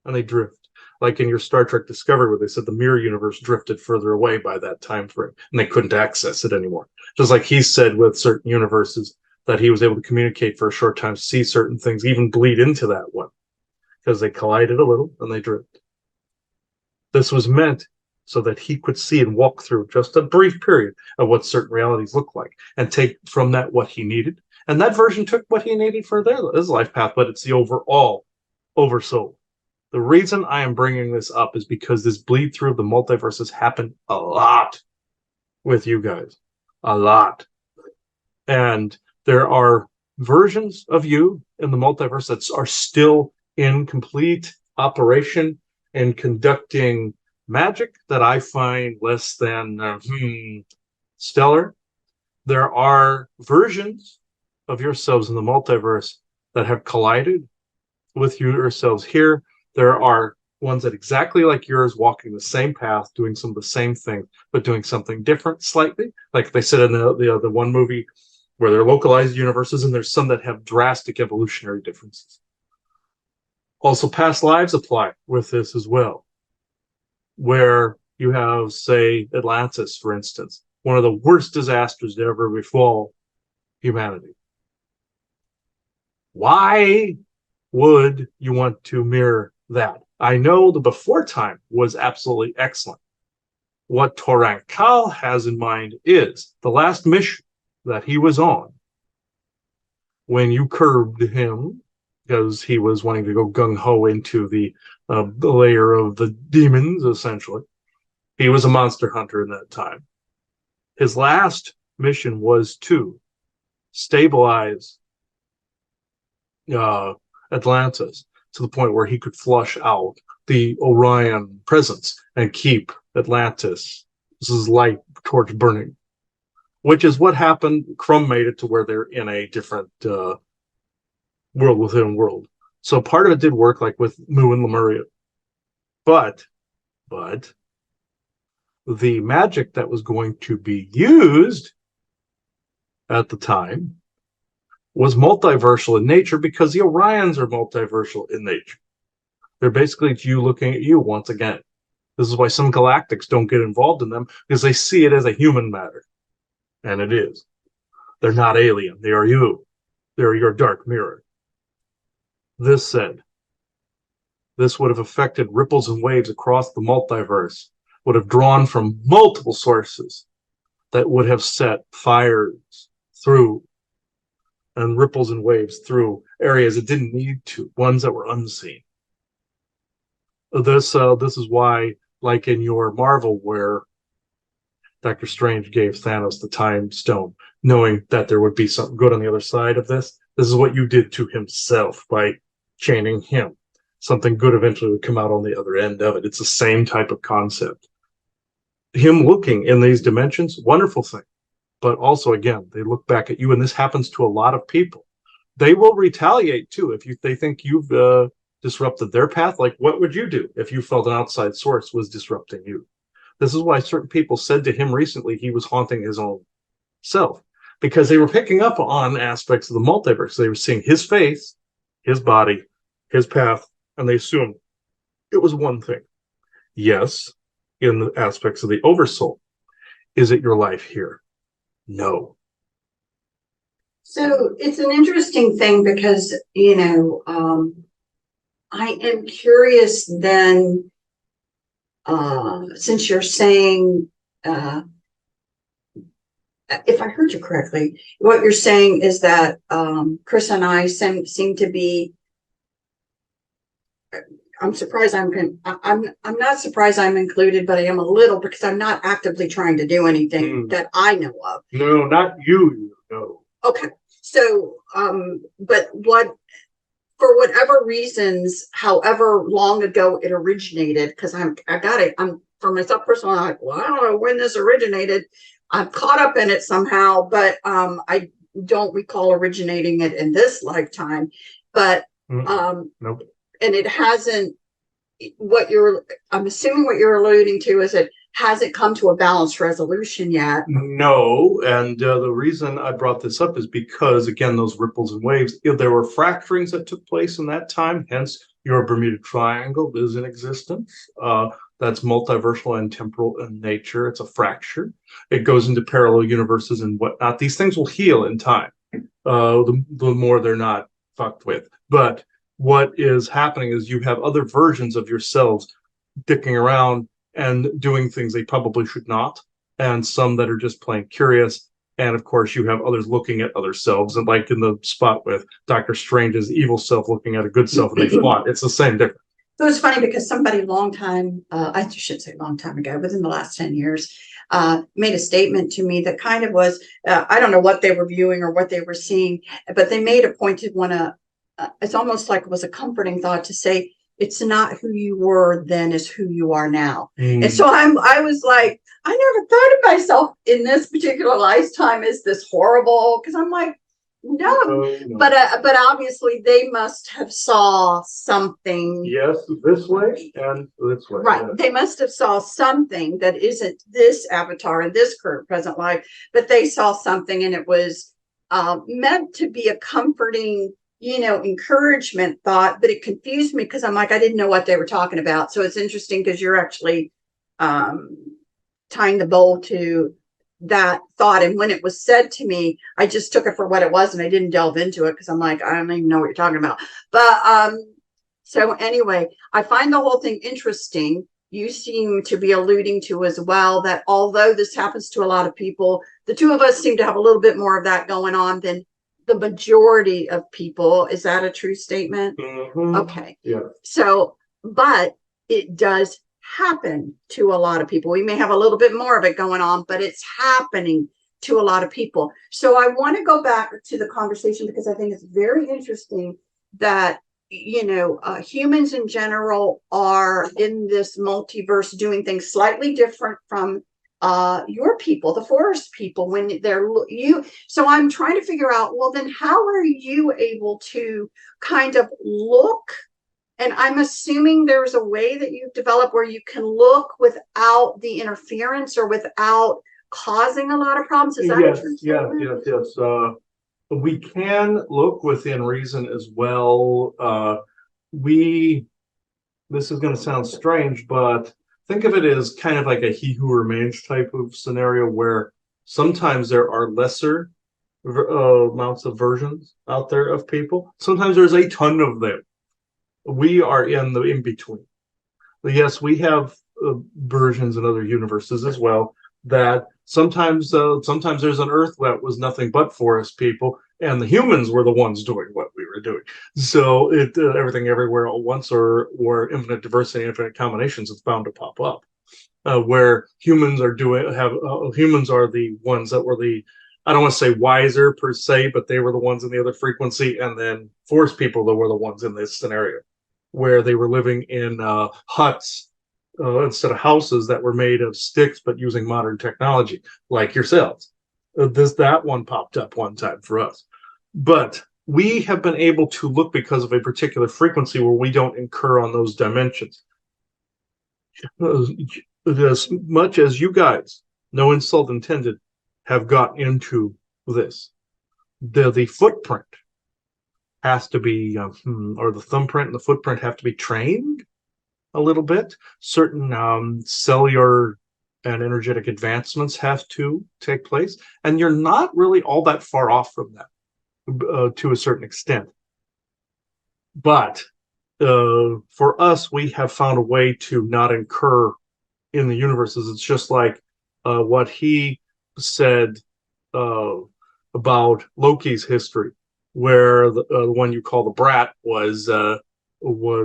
and they drift. Like in your Star Trek Discovery, where they said the mirror universe drifted further away by that time frame, and they couldn't access it anymore. Just like he said with certain universes that he was able to communicate for a short time, see certain things, even bleed into that one, because they collided a little and they drifted. This was meant so that he could see and walk through just a brief period of what certain realities look like and take from that what he needed. And that version took what he needed for his life path, but it's the overall oversoul. The reason I am bringing this up is because this bleed through of the multiverse has happened a lot with you guys. A lot. And there are versions of you in the multiverse that are still in complete operation and conducting magic that I find less than stellar. There are versions of yourselves in the multiverse that have collided with yourselves here. There are ones that exactly like yours, walking the same path, doing some of the same things, but doing something different slightly. Like they said in the one movie where they're localized universes, and there's some that have drastic evolutionary differences. Also, past lives apply with this as well, where you have, say, Atlantis, for instance, one of the worst disasters to ever befall humanity. Why would you want to mirror that? I know the before time was absolutely excellent. What Torankal has in mind is the last mission that he was on when you curbed him because he was wanting to go gung-ho into the layer of the demons, essentially. He was a monster hunter in that time. His last mission was to stabilize Atlantis to the point where he could flush out the Orion presence and keep Atlantis. This is light torch burning, which is what happened. Crumb made it to where they're in a different world within world. So part of it did work, like with Mu and Lemuria, but the magic that was going to be used at the time was multiversal in nature because the Orions are multiversal in nature. They're basically you looking at you once again. This is why some galactics don't get involved in them, because they see it as a human matter. And it is. They're not alien. They are you. They're your dark mirror. This said, this would have affected ripples and waves across the multiverse, would have drawn from multiple sources that would have set fires through and ripples and waves through areas it didn't need to, ones that were unseen. This is why, like in your Marvel, where Doctor Strange gave Thanos the Time Stone, knowing that there would be something good on the other side of this. This is what you did to himself by chaining him. Something good eventually would come out on the other end of it. It's the same type of concept. Him looking in these dimensions, wonderful thing. But also, again, they look back at you, and this happens to a lot of people. They will retaliate too if they think you've disrupted their path. Like, what would you do if you felt an outside source was disrupting you? This is why certain people said to him recently he was haunting his own self, because they were picking up on aspects of the multiverse. They were seeing his face, his body, his path, and they assumed it was one thing. Yes, in the aspects of the oversoul. Is it your life here? No. So it's an interesting thing because, I am curious then, since you're saying, if I heard you correctly, what you're saying is that Chris and I seem to be. I'm surprised I'm not surprised I'm included, but I am a little because I'm not actively trying to do anything that I know of. No, not you. No. Okay. So, but for whatever reasons, however long ago it originated, because I'm for myself personally, I'm like, well, I don't know when this originated. I'm caught up in it somehow, but I don't recall originating it in this lifetime. But nope. And it hasn't. I'm assuming what you're alluding to is it hasn't come to a balanced resolution yet. No, and the reason I brought this up is because, again, those ripples and waves, there were fracturings that took place in that time, hence your Bermuda Triangle is in existence. That's multiversal and temporal in nature. It's a fracture. It goes into parallel universes and whatnot. These things will heal in time, the more they're not fucked with. But what is happening is you have other versions of yourselves dicking around and doing things they probably should not, and some that are just plain curious. And of course, you have others looking at other selves, and like in the spot with Doctor Strange's evil self looking at a good self, and they fought. It's the same difference. So it's funny because somebody long time, I should say long time ago, within the last 10 years, made a statement to me that kind of was, I don't know what they were viewing or what they were seeing, but they made a point to want to, it's almost like it was a comforting thought to say, it's not who you were then is who you are now. And so I was like, I never thought of myself in this particular lifetime as this horrible, because I'm like, no. But obviously they must have saw something. Yes, this way and this way. Right. Yes. They must have saw something that isn't this avatar in this current present life, but they saw something, and it was meant to be a comforting, encouragement thought, but it confused me because I'm like, I didn't know what they were talking about. So it's interesting because you're actually tying the bowl to that thought. And when it was said to me, I just took it for what it was and I didn't delve into it because I'm like, I don't even know what you're talking about. But so anyway, I find the whole thing interesting. You seem to be alluding to as well that although this happens to a lot of people, the two of us seem to have a little bit more of that going on than the majority of people. Is that a true statement? Mm-hmm. Okay. Yeah. So, but it does happen to a lot of people. We may have a little bit more of it going on, but it's happening to a lot of people. So I want to go back to the conversation because I think it's very interesting that humans in general are in this multiverse doing things slightly different from your people, the forest people, when they're you. So I'm trying to figure out, well, then how are you able to kind of look? And I'm assuming there's a way that you've developed where you can look without the interference or without causing a lot of problems. Is that Yes, a true yeah, statement? yes. We can look within reason as well. We This is going to sound strange, but think of it as kind of like a he who remains type of scenario where sometimes there are lesser amounts of versions out there of people. Sometimes there's a ton of them. We are in the in between. Yes, we have versions in other universes as well. That sometimes there's an Earth that was nothing but forest people, and the humans were the ones doing what we were doing. So everything everywhere at once, or infinite diversity, infinite combinations, is bound to pop up. Where humans are the ones that were the, I don't want to say wiser per se, but they were the ones in the other frequency, and then forest people that were the ones in this scenario where they were living in huts instead of houses that were made of sticks but using modern technology, like yourselves. That one popped up one time for us, but we have been able to look because of a particular frequency where we don't incur on those dimensions. As much as you guys, no insult intended, have got into this, the footprint has to be, or the thumbprint and the footprint have to be trained a little bit. Certain cellular and energetic advancements have to take place, and you're not really all that far off from that to a certain extent. But for us, we have found a way to not incur in the universes. It's just like what he said uh, about Loki's history, where the one you call the Brat was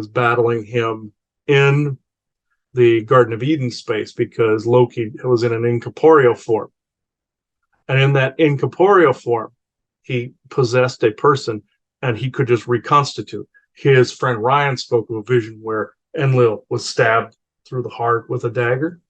battling him in the Garden of Eden space because Loki was in an incorporeal form, and in that incorporeal form, he possessed a person, and he could just reconstitute. His friend Ryan spoke of a vision where Enlil was stabbed through the heart with a dagger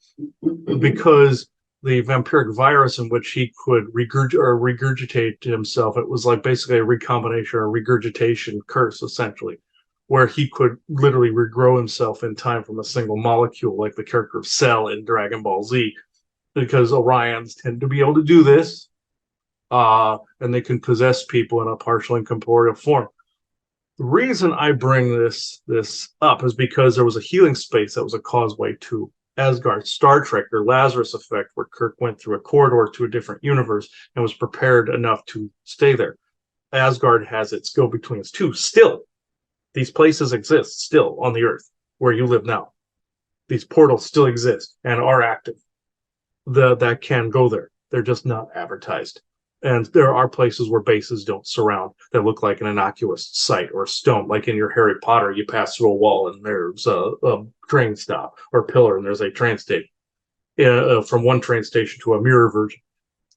because the vampiric virus in which he could regurgitate himself, it was like basically a recombination or a regurgitation curse, essentially, where he could literally regrow himself in time from a single molecule, like the character of Cell in Dragon Ball Z, because Orions tend to be able to do this, and they can possess people in a partial incorporeal form. The reason I bring this up is because there was a healing space that was a causeway to Asgard, Star Trek, or Lazarus Effect, where Kirk went through a corridor to a different universe and was prepared enough to stay there. Asgard has its go-betweens too. Still, these places exist still on the Earth where you live now. These portals still exist and are active. That can go there. They're just not advertised. And there are places where bases don't surround that look like an innocuous site or stone. Like in your Harry Potter, you pass through a wall and there's a train stop, or pillar and there's a train station. From one train station to a mirror version.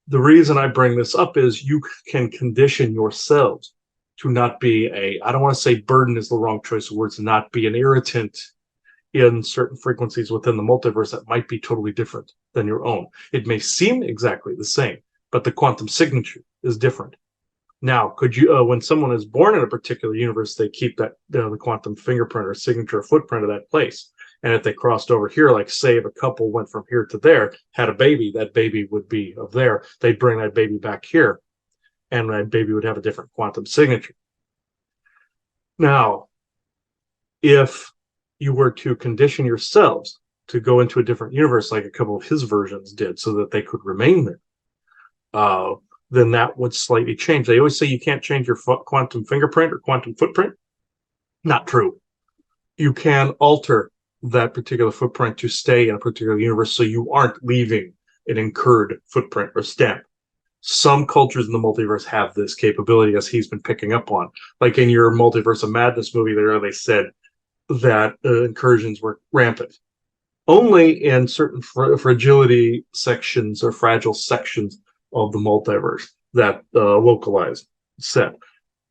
The reason I bring this up is you can condition yourselves to not be I don't want to say burden is the wrong choice of words, not be an irritant in certain frequencies within the multiverse that might be totally different than your own. It may seem exactly the same, but the quantum signature is different. Now, could you, when someone is born in a particular universe, they keep that the quantum fingerprint or signature or footprint of that place. And if they crossed over here, like say if a couple went from here to there, had a baby, that baby would be of there. They'd bring that baby back here, and that baby would have a different quantum signature. Now, if you were to condition yourselves to go into a different universe, like a couple of his versions did, so that they could remain there, then that would slightly change. They always say you can't change your quantum fingerprint or quantum footprint. Not true. You can alter that particular footprint to stay in a particular universe so you aren't leaving an incurred footprint or stamp. Some cultures in the multiverse have this capability, as he's been picking up on. Like in your Multiverse of Madness movie there, they said that incursions were rampant. Only in certain fragility sections or fragile sections of the multiverse that localize set.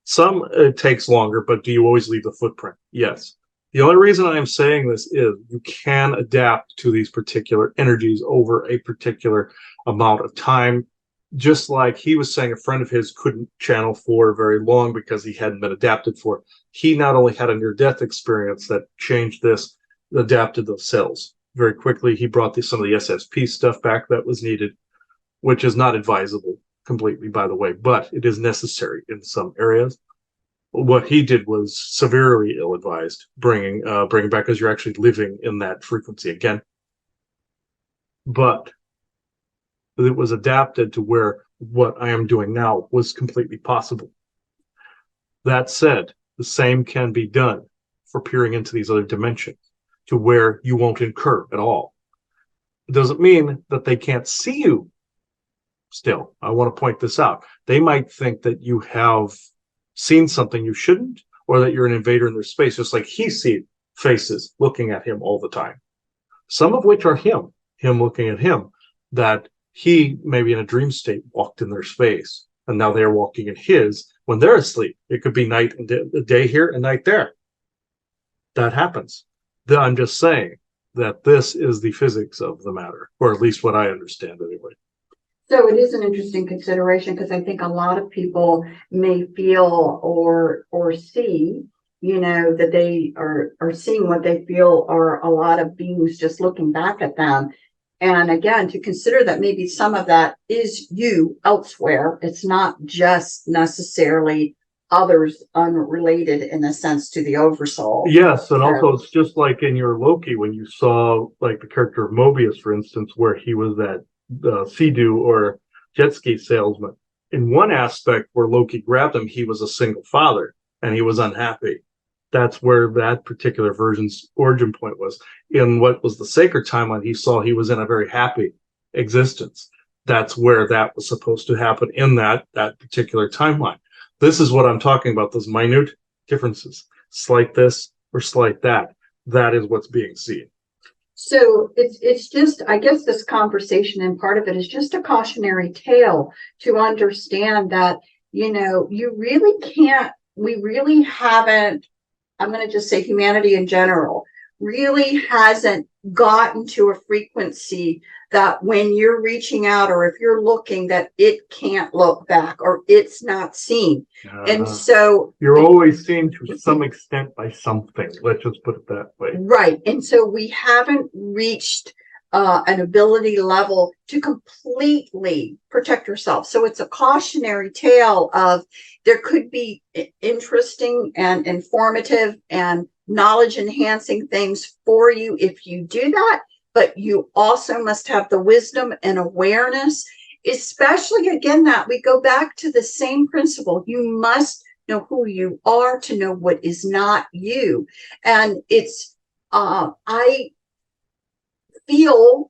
Some it takes longer, but do you always leave the footprint? Yes. The only reason I am saying this is you can adapt to these particular energies over a particular amount of time. Just like he was saying, a friend of his couldn't channel for very long because he hadn't been adapted for. He not only had a near-death experience that changed this, adapted the cells very quickly. He brought some of the SSP stuff back that was needed, which is not advisable completely, by the way, but it is necessary in some areas. What he did was severely ill-advised, bringing back, as you're actually living in that frequency again. But it was adapted to where what I am doing now was completely possible. That said, the same can be done for peering into these other dimensions to where you won't incur at all. It doesn't mean that they can't see you still. I want to point this out. They might think that you have seen something you shouldn't, or that you're an invader in their space, just like he sees faces looking at him all the time. Some of which are him looking at him, that he, maybe in a dream state, walked in their space, and now they're walking in his when they're asleep. It could be night and day here and night there. That happens. I'm just saying that this is the physics of the matter, or at least what I understand anyway. So it is an interesting consideration, because I think a lot of people may feel or see, that they are seeing what they feel are a lot of beings just looking back at them. And again, to consider that maybe some of that is you elsewhere. It's not just necessarily others unrelated in a sense to the oversoul. Yes, and also it's just like in your Loki, when you saw like the character of Mobius, for instance, where he was that Sea-Doo or jet ski salesman. In one aspect where Loki grabbed him, he was a single father and he was unhappy. That's where that particular version's origin point was. In what was the sacred timeline, he saw he was in a very happy existence. That's where that was supposed to happen in that particular timeline. This is what I'm talking about, those minute differences. Slight this or slight that. That is what's being seen. So it's just, I guess this conversation, and part of it is just a cautionary tale to understand that, you really can't, we really haven't, I'm going to just say humanity in general, really hasn't gotten to a frequency that when you're reaching out, or if you're looking, that it can't look back or it's not seen. And so you're always seen to some extent by something. Let's just put it that way. Right. And so we haven't reached an ability level to completely protect yourself. So it's a cautionary tale of there could be interesting and informative and knowledge enhancing things for you if you do that. But you also must have the wisdom and awareness, especially again, that we go back to the same principle. You must know who you are to know what is not you. And it's, I feel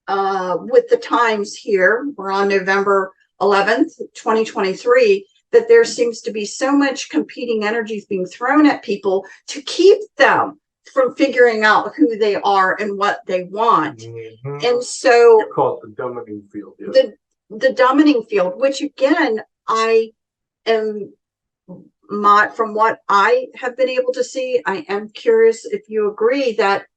with the times here, we're on November 11th, 2023, that there seems to be so much competing energies being thrown at people to keep them from figuring out who they are and what they want. Mm-hmm. And so you call it the dominating field. Yes. The dominating field, which again, I am from what I have been able to see, I am curious if you agree that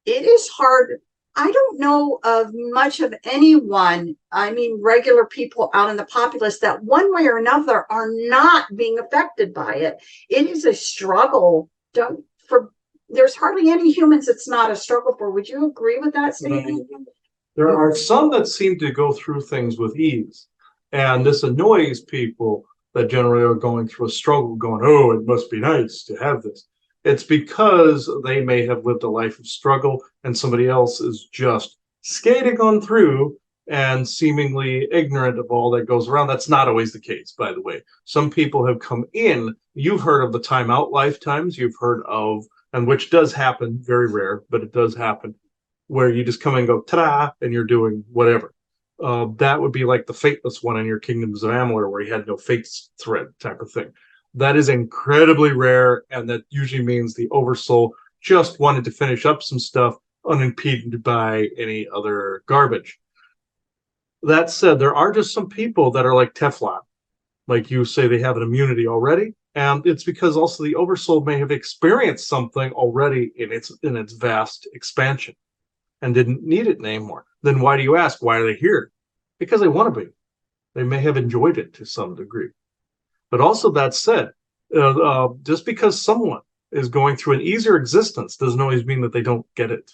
it is hard. I don't know of much of anyone, I mean, regular people out in the populace that one way or another are not being affected by it. It is a struggle. There's hardly any humans it's not a struggle for. Would you agree with that statement? There are some that seem to go through things with ease. And this annoys people that generally are going through a struggle, going, oh, it must be nice to have this. It's because they may have lived a life of struggle and somebody else is just skating on through and seemingly ignorant of all that goes around. That's not always the case, by the way. Some people have come in. You've heard of the timeout lifetimes. You've heard of, and which does happen, very rare, but it does happen, where you just come and go, ta-da, and you're doing whatever. That would be like the fateless one in your Kingdoms of Amalur, where you had no fate thread type of thing. That is incredibly rare, and that usually means the Oversoul just wanted to finish up some stuff unimpeded by any other garbage. That said, there are just some people that are like Teflon. Like you say, they have an immunity already. And it's because also the Oversoul may have experienced something already in its vast expansion and didn't need it anymore. Then why do you ask? Why are they here? Because they want to be. They may have enjoyed it to some degree. But also, that said, just because someone is going through an easier existence doesn't always mean that they don't get it.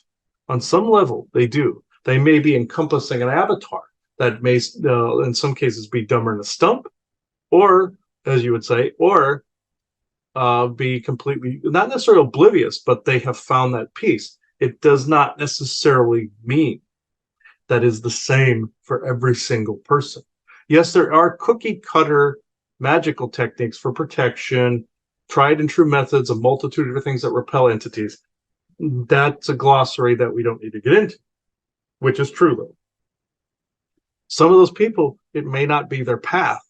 On some level, they do. They may be encompassing an avatar that may, in some cases, be dumber than a stump, or, as you would say, or be completely, not necessarily oblivious, but they have found that peace. It does not necessarily mean that is the same for every single person. Yes, there are cookie cutter magical techniques for protection, tried and true methods, a multitude of things that repel entities. That's a glossary that we don't need to get into, which is true, though. Some of those people, it may not be their path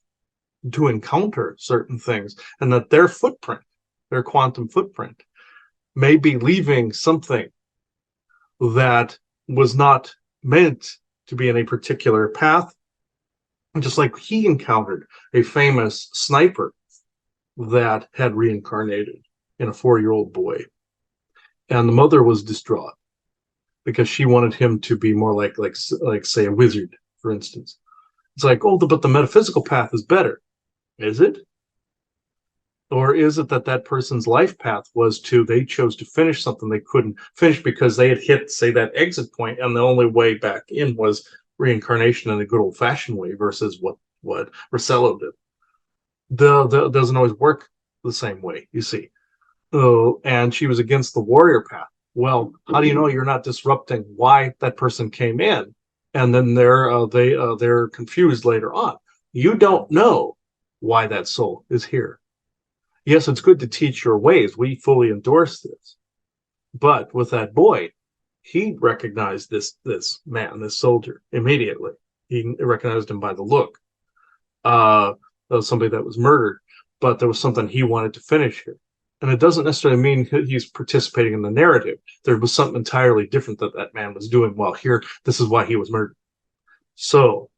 to encounter certain things, and that their footprint, their quantum footprint, may be leaving something that was not meant to be in a particular path. Just like he encountered a famous sniper that had reincarnated in a 4-year-old boy, and the mother was distraught because she wanted him to be more like say a wizard, for instance. It's like, oh, but the metaphysical path is better. Is it? Or is it that that person's life path was they chose to finish something they couldn't finish because they had hit, say, that exit point, and the only way back in was reincarnation in a good old-fashioned way versus what Rosello did. The doesn't always work the same way, you see. And she was against the warrior path. Well, how do you know you're not disrupting why that person came in, and then they're confused later on? You don't know why that soul is here. Yes, it's good to teach your ways. We fully endorse this. But with that boy, he recognized this man, this soldier, immediately. He recognized him by the look. That was somebody that was murdered, but there was something he wanted to finish here. And it doesn't necessarily mean he's participating in the narrative. There was something entirely different that man was doing while here. This is why he was murdered. So,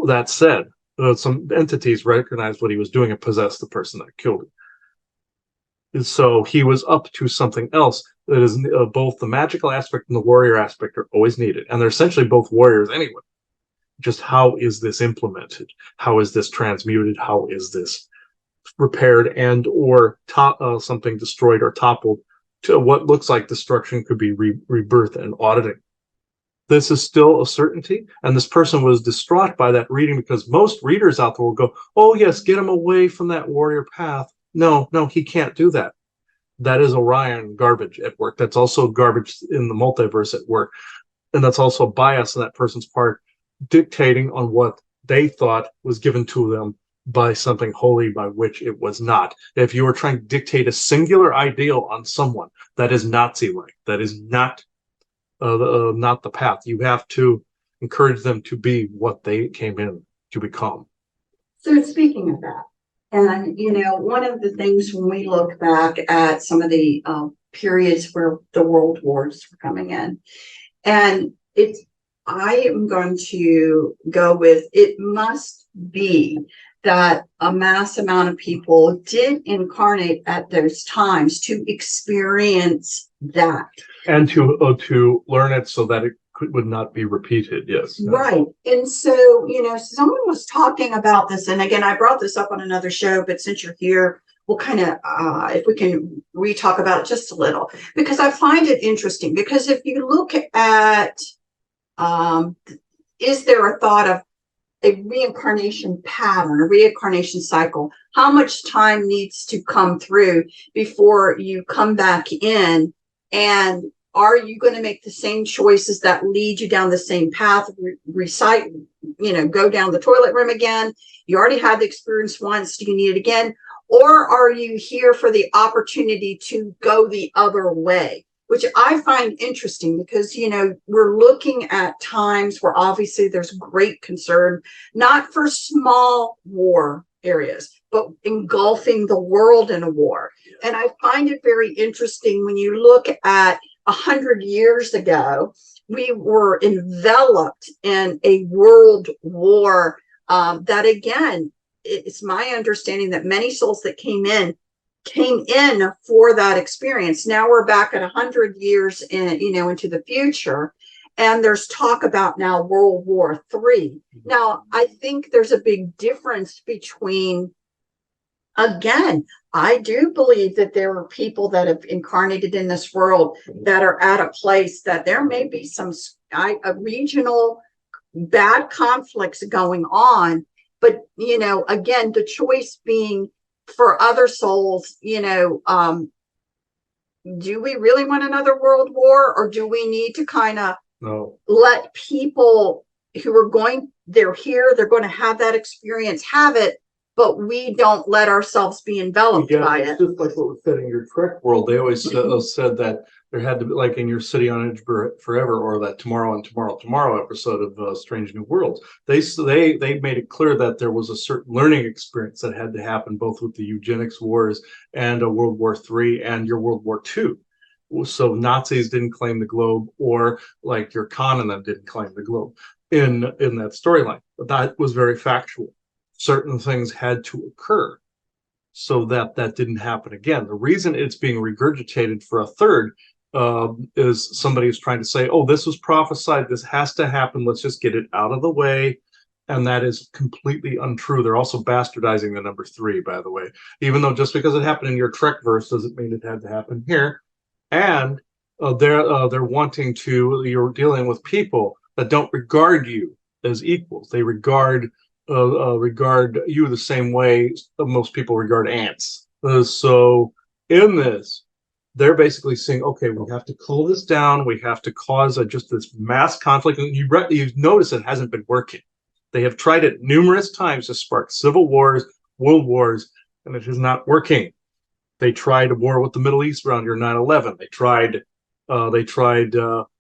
that said, some entities recognized what he was doing and possessed the person that killed him. And so he was up to something else that is both the magical aspect and the warrior aspect are always needed. And they're essentially both warriors anyway. Just how is this implemented? How is this transmuted? How is this repaired and or something destroyed or toppled to what looks like destruction could be rebirth and auditing? This is still a certainty. And this person was distraught by that reading because most readers out there will go, oh, yes, get him away from that warrior path. No, he can't do that. That is Orion garbage at work. That's also garbage in the multiverse at work. And that's also bias on that person's part, dictating on what they thought was given to them by something holy by which it was not. If you are trying to dictate a singular ideal on someone, that is Nazi-like. That is not the path. You have to encourage them to be what they came in to become. So speaking of that, and one of the things when we look back at some of the periods where the world wars were coming in, and I am going to go with, it must be that a mass amount of people did incarnate at those times to experience that. And to learn it so that it would not be repeated, yes. Right. And so, someone was talking about this, and again, I brought this up on another show, but since you're here, we'll kind of, if we can re-talk about it just a little, because I find it interesting, because if you look at, is there a thought of a reincarnation pattern, a reincarnation cycle? How much time needs to come through before you come back in and Are you going to make the same choices that lead you down the same path, recite, go down the toilet room again? You already had the experience once. Do you need it again? Or are you here for the opportunity to go the other way? Which I find interesting because, we're looking at times where obviously there's great concern, not for small war areas, but engulfing the world in a war. And I find it very interesting when you look at 100 years ago, we were enveloped in a world war that, again, it's my understanding that many souls that came in for that experience. Now we're back at 100 years into the future, and there's talk about now World War III. Now, I think there's a big difference between, again, I do believe that there are people that have incarnated in this world that are at a place that there may be some regional bad conflicts going on. But, again, the choice being for other souls, do we really want another world war, or do we need to kind of let people who are they're here, they're going to have that experience, have it, but we don't let ourselves be enveloped by it. It's just like what was said in your Trek world. They always said that there had to be, like in your City on Edge Forever, or that Tomorrow and Tomorrow episode of Strange New Worlds. They made it clear that there was a certain learning experience that had to happen, both with the eugenics wars and World War III and your World War II. So Nazis didn't claim the globe, or like your Khan and them didn't claim the globe in that storyline. But that was very factual. Certain things had to occur so that didn't happen again. The reason it's being regurgitated for a third is somebody is trying to say, oh, this was prophesied, this has to happen, let's just get it out of the way. And that is completely untrue. They're also bastardizing the number 3, by the way, even though just because it happened in your Trek verse doesn't mean it had to happen here. And they're wanting to, you're dealing with people that don't regard you as equals. They regard you the same way most people regard ants. So in this, they're basically saying, okay, we have to cool this down. We have to cause just this mass conflict. And you notice it hasn't been working. They have tried it numerous times to spark civil wars, world wars, and it is not working. They tried a war with the Middle East around your 9/11. They tried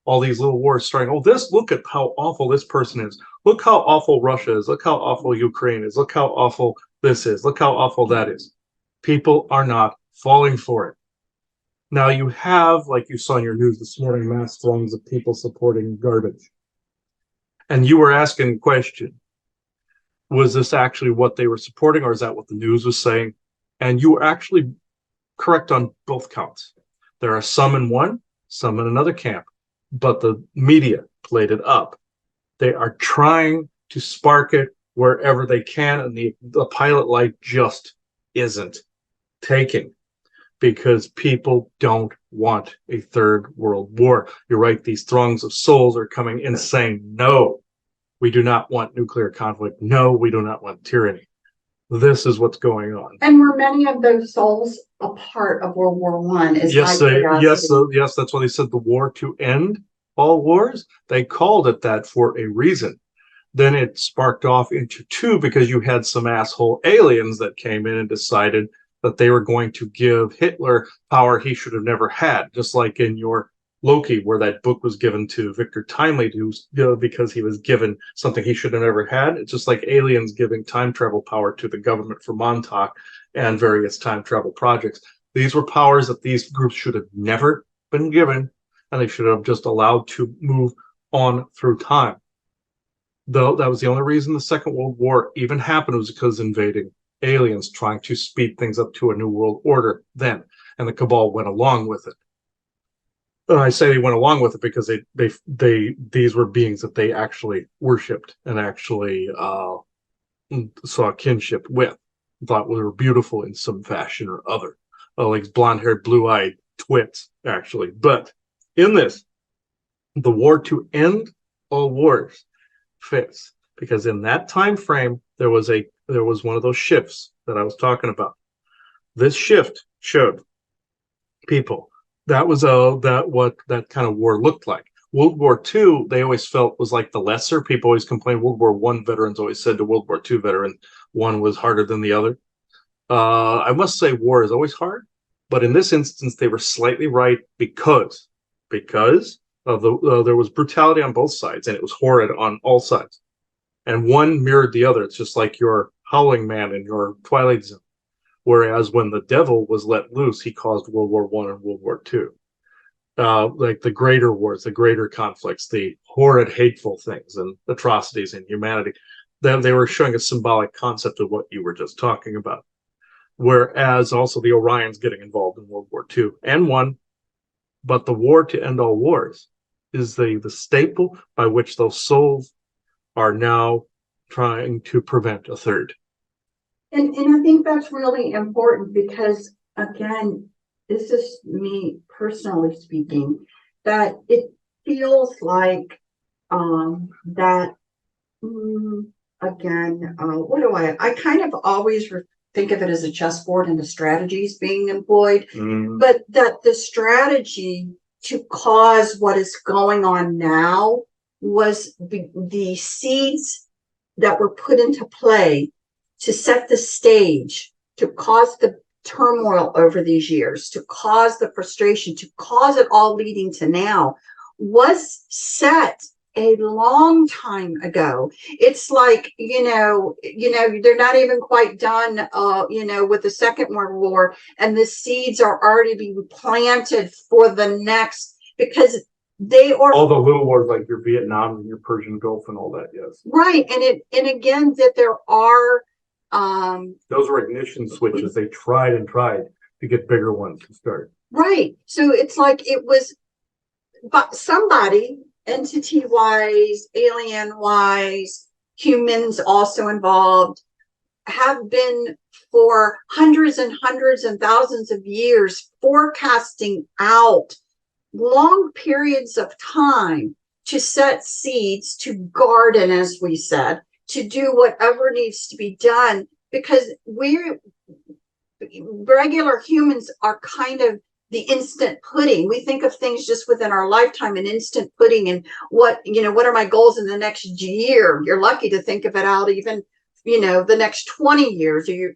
all these little wars starting. Oh, look at how awful this person is. Look how awful Russia is. Look how awful Ukraine is. Look how awful this is. Look how awful that is. People are not falling for it. Now you have, like you saw in your news this morning, mass throngs of people supporting garbage. And you were asking the question, was this actually what they were supporting, or is that what the news was saying? And you were actually correct on both counts. There are some in one, some in another camp, but the media played it up. They are trying to spark it wherever they can, and the pilot light just isn't taking, because people don't want a third world war. You're right, these throngs of souls are coming in saying, no, we do not want nuclear conflict. No, we do not want tyranny. This is what's going on. And were many of those souls a part of World War One? Yes, that's why they said the war to end all wars. They called it that for a reason. Then it sparked off into 2 because you had some asshole aliens that came in and decided that they were going to give Hitler power he should have never had, just like in your Loki, where that book was given to Victor Timely because he was given something he should have never had. It's just like aliens giving time travel power to the government for Montauk and various time travel projects. These were powers that these groups should have never been given, and they should have just allowed to move on through time. Though that was the only reason the Second World War even happened, was because invading aliens trying to speed things up to a new world order then, and the Cabal went along with it. I say they went along with it because these were beings that they actually worshipped and actually saw kinship with, thought were beautiful in some fashion or other, like blonde-haired, blue-eyed twits, actually. But in this, the war to end all wars fits, because in that time frame there was one of those shifts that I was talking about. This shift showed people That was that what that kind of war looked like. World War II, they always felt was like the lesser. People always complained. World War One veterans always said to World War II veterans, one was harder than the other. I must say, war is always hard, but in this instance, they were slightly right because of there was brutality on both sides, and it was horrid on all sides, and one mirrored the other. It's just like your Howling Man and your Twilight Zone. Whereas when the devil was let loose, he caused World War One and World War Two. Like the greater wars, the greater conflicts, the horrid, hateful things and atrocities in humanity. Then they were showing a symbolic concept of what you were just talking about. Whereas also the Orions getting involved in World War II and one, but the war to end all wars is the staple by which those souls are now trying to prevent a third. And I think that's really important because, again, this is me personally speaking, that it feels like that, again, what do I kind of always think of it as a chessboard and the strategies being employed, but that the strategy to cause what is going on now was the seeds that were put into play to set the stage, to cause the turmoil over these years, to cause the frustration, to cause it all leading to now, was set a long time ago. It's like, they're not even quite done, with the Second World War, and the seeds are already being planted for the next, because they are all the little wars like your Vietnam and your Persian Gulf and all that. Yes, right. And again, that there are those were ignition switches. They tried and tried to get bigger ones to start. Right. So it's like it was, but somebody, entity wise, alien wise, humans also involved, have been for hundreds and thousands of years forecasting out long periods of time to set seeds, to garden, as we said, to do whatever needs to be done, because regular humans are kind of the instant pudding. We think of things just within our lifetime and instant pudding, and what are my goals in the next year? You're lucky to think of it out even, the next 20 years. You're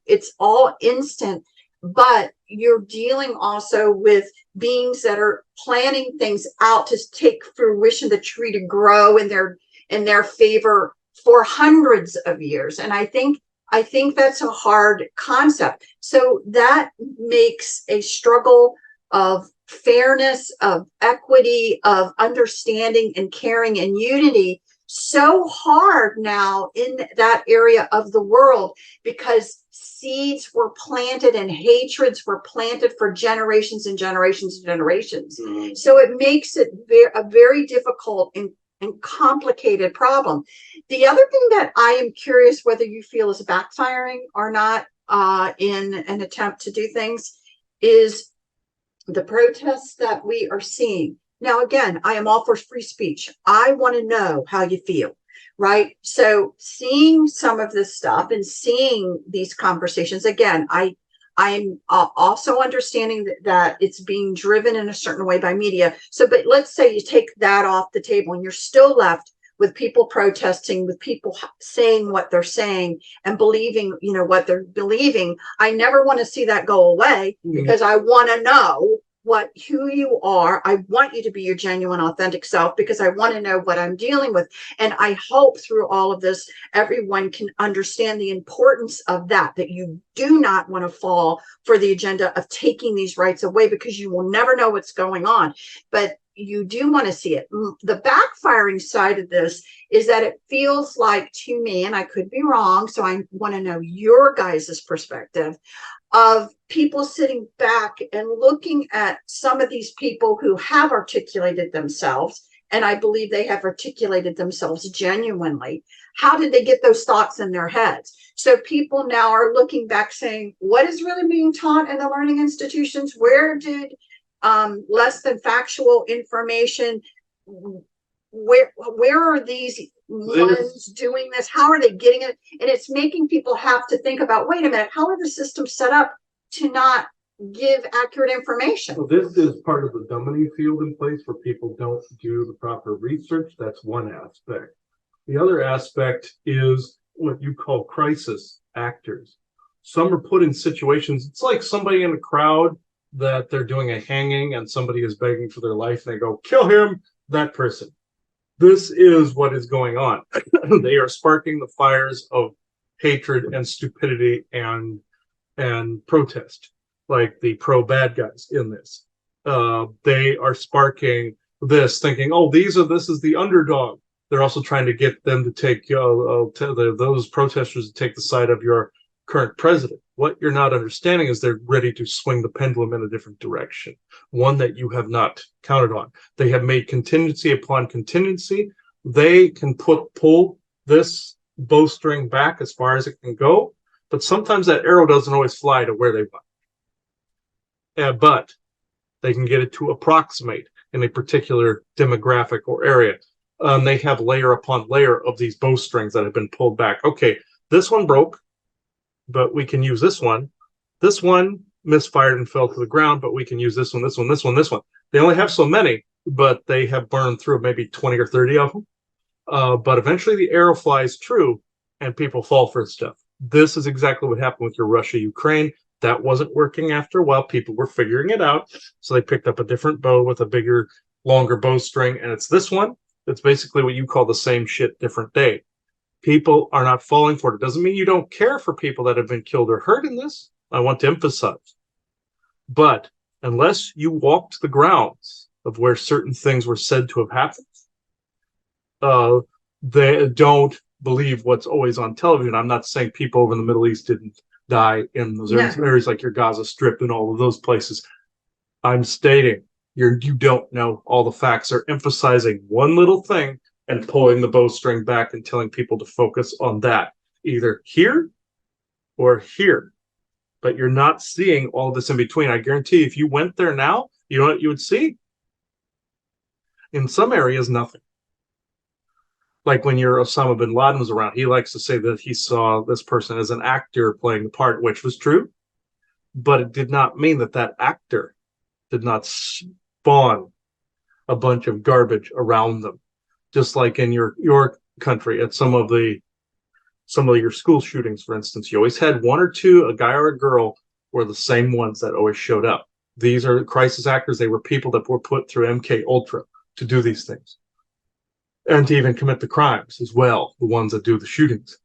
it's all instant, but you're dealing also with beings that are planning things out to take fruition, the tree to grow in their favor for hundreds of years. And I think that's a hard concept. So that makes a struggle of fairness, of equity, of understanding and caring and unity so hard now in that area of the world, because seeds were planted and hatreds were planted for generations and generations and generations. Mm-hmm. So it makes it a very difficult and complicated problem. The other thing that I am curious whether you feel is backfiring or not in an attempt to do things is the protests that we are seeing. Now, again, I am all for free speech. I want to know how you feel, right? So seeing some of this stuff and seeing these conversations, again, I'm also understanding that it's being driven in a certain way by media. So, but let's say you take that off the table and you're still left with people protesting, with people saying what they're saying and believing, what they're believing. I never want to see that go away, because I want to know who you are. I want you to be your genuine, authentic self, because I want to know what I'm dealing with. And I hope through all of this, everyone can understand the importance of that you do not want to fall for the agenda of taking these rights away, because you will never know what's going on. But you do want to see it. The backfiring side of this is that it feels like to me, and I could be wrong, so I want to know your guys' perspective, of people sitting back and looking at some of these people who have articulated themselves, and I believe they have articulated themselves genuinely. How did they get those thoughts in their heads? So people now are looking back saying, what is really being taught in the learning institutions? Where did less than factual information, where are these ones doing this? How are they getting it? And it's making people have to think about, wait a minute, how are the systems set up to not give accurate information. So this is part of the dumbing field in place where people don't do the proper research. That's one aspect. The other aspect is what you call crisis actors. Some are put in situations, it's like somebody in a crowd that they're doing a hanging and somebody is begging for their life and they go, kill him, that person. This is what is going on. They are sparking the fires of hatred and stupidity and protest, like the pro bad guys in this. They are sparking this, thinking, "Oh, this is the underdog." They're also trying to get them to take those protesters to take the side of your current president. What you're not understanding is they're ready to swing the pendulum in a different direction, one that you have not counted on. They have made contingency upon contingency. They can pull this bowstring back as far as it can go, but sometimes that arrow doesn't always fly to where they want. But they can get it to approximate in a particular demographic or area. They have layer upon layer of these bowstrings that have been pulled back. Okay, this one broke, but we can use this one. This one misfired and fell to the ground, but we can use this one, this one, this one, this one. They only have so many, but they have burned through maybe 20 or 30 of them. But eventually the arrow flies true and people fall for stuff. This is exactly what happened with your Russia-Ukraine. That wasn't working after a while. People were figuring it out. So they picked up a different bow with a bigger, longer bowstring. And it's this one. It's basically what you call the same shit, different day. People are not falling for it. It doesn't mean you don't care for people that have been killed or hurt in this. I want to emphasize. But unless you walked the grounds of where certain things were said to have happened, they don't believe what's always on television. I'm not saying people over in the Middle East didn't die in those areas like your Gaza Strip and all of those places. I'm stating you don't know all the facts. They're emphasizing one little thing and pulling the bowstring back and telling people to focus on that, either here or here. But you're not seeing all this in between. I guarantee if you went there now, you know what you would see? In some areas, nothing. Like when your Osama bin Laden was around, he likes to say that he saw this person as an actor playing the part, which was true. But it did not mean that that actor did not spawn a bunch of garbage around them. Just like in your country, at some of your school shootings, for instance, you always had one or two, a guy or a girl, were the same ones that always showed up. These are crisis actors. They were people that were put through MK Ultra to do these things and to even commit the crimes as well, the ones that do the shootings.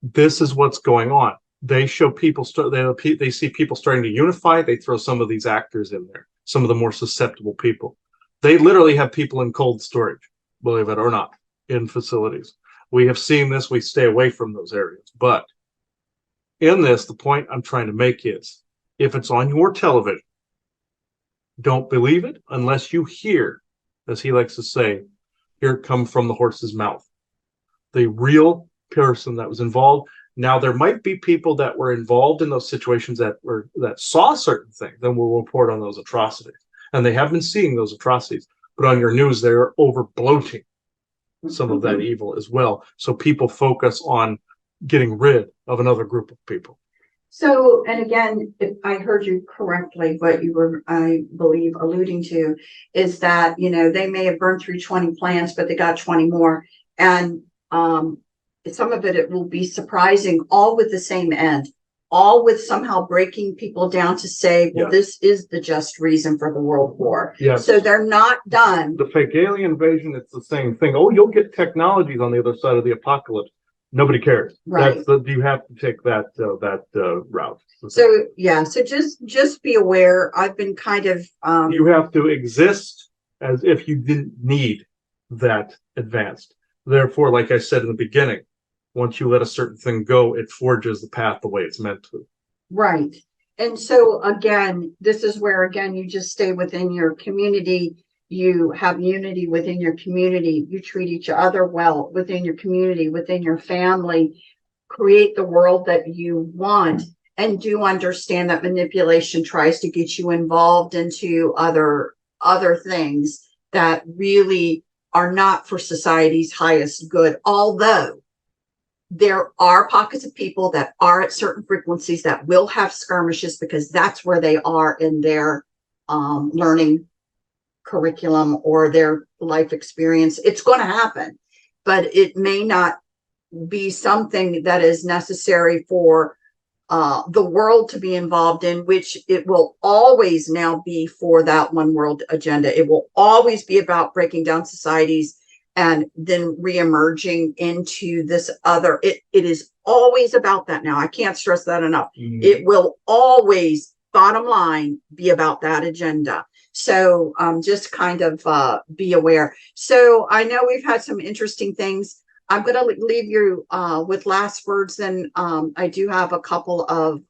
This is what's going on. They show people, they see people starting to unify. They throw some of these actors in there, some of the more susceptible people. They literally have people in cold storage, believe it or not, in facilities. We have seen this. We stay away from those areas. But in this, the point I'm trying to make is, if it's on your television, don't believe it unless you hear, as he likes to say, hear it come from the horse's mouth. The real person that was involved. Now, there might be people that were involved in those situations that saw certain things, then we'll report on those atrocities. And they have been seeing those atrocities. But on your news, they're over bloating some of that evil as well. So people focus on getting rid of another group of people. So, and again, if I heard you correctly, what you were, I believe, alluding to is that, they may have burned through 20 plants, but they got 20 more. And some of it will be surprising, all with the same end, all with somehow breaking people down to say, well, this is the just reason for the world war. Yes. So they're not done. The fake alien invasion, it's the same thing. Oh, you'll get technologies on the other side of the apocalypse. Nobody cares. Right. You have to take that route. So just be aware. I've been kind of you have to exist as if you didn't need that advanced. Therefore, like I said in the beginning, once you let a certain thing go, it forges the path the way it's meant to. Right. And so again, this is where you just stay within your community. You have unity within your community. You treat each other well within your community, within your family. Create the world that you want, and do understand that manipulation tries to get you involved into other things that really are not for society's highest good. Although there are pockets of people that are at certain frequencies that will have skirmishes because that's where they are in their learning curriculum or their life experience. It's going to happen, but it may not be something that is necessary for the world to be involved in, which it will always now be for that one world agenda. It will always be about breaking down societies and then reemerging into this other. It is always about that now. I can't stress that enough. It will always, bottom line, be about that agenda. So just kind of be aware. So I know we've had some interesting things. I'm going to leave you with last words. Then I do have a couple of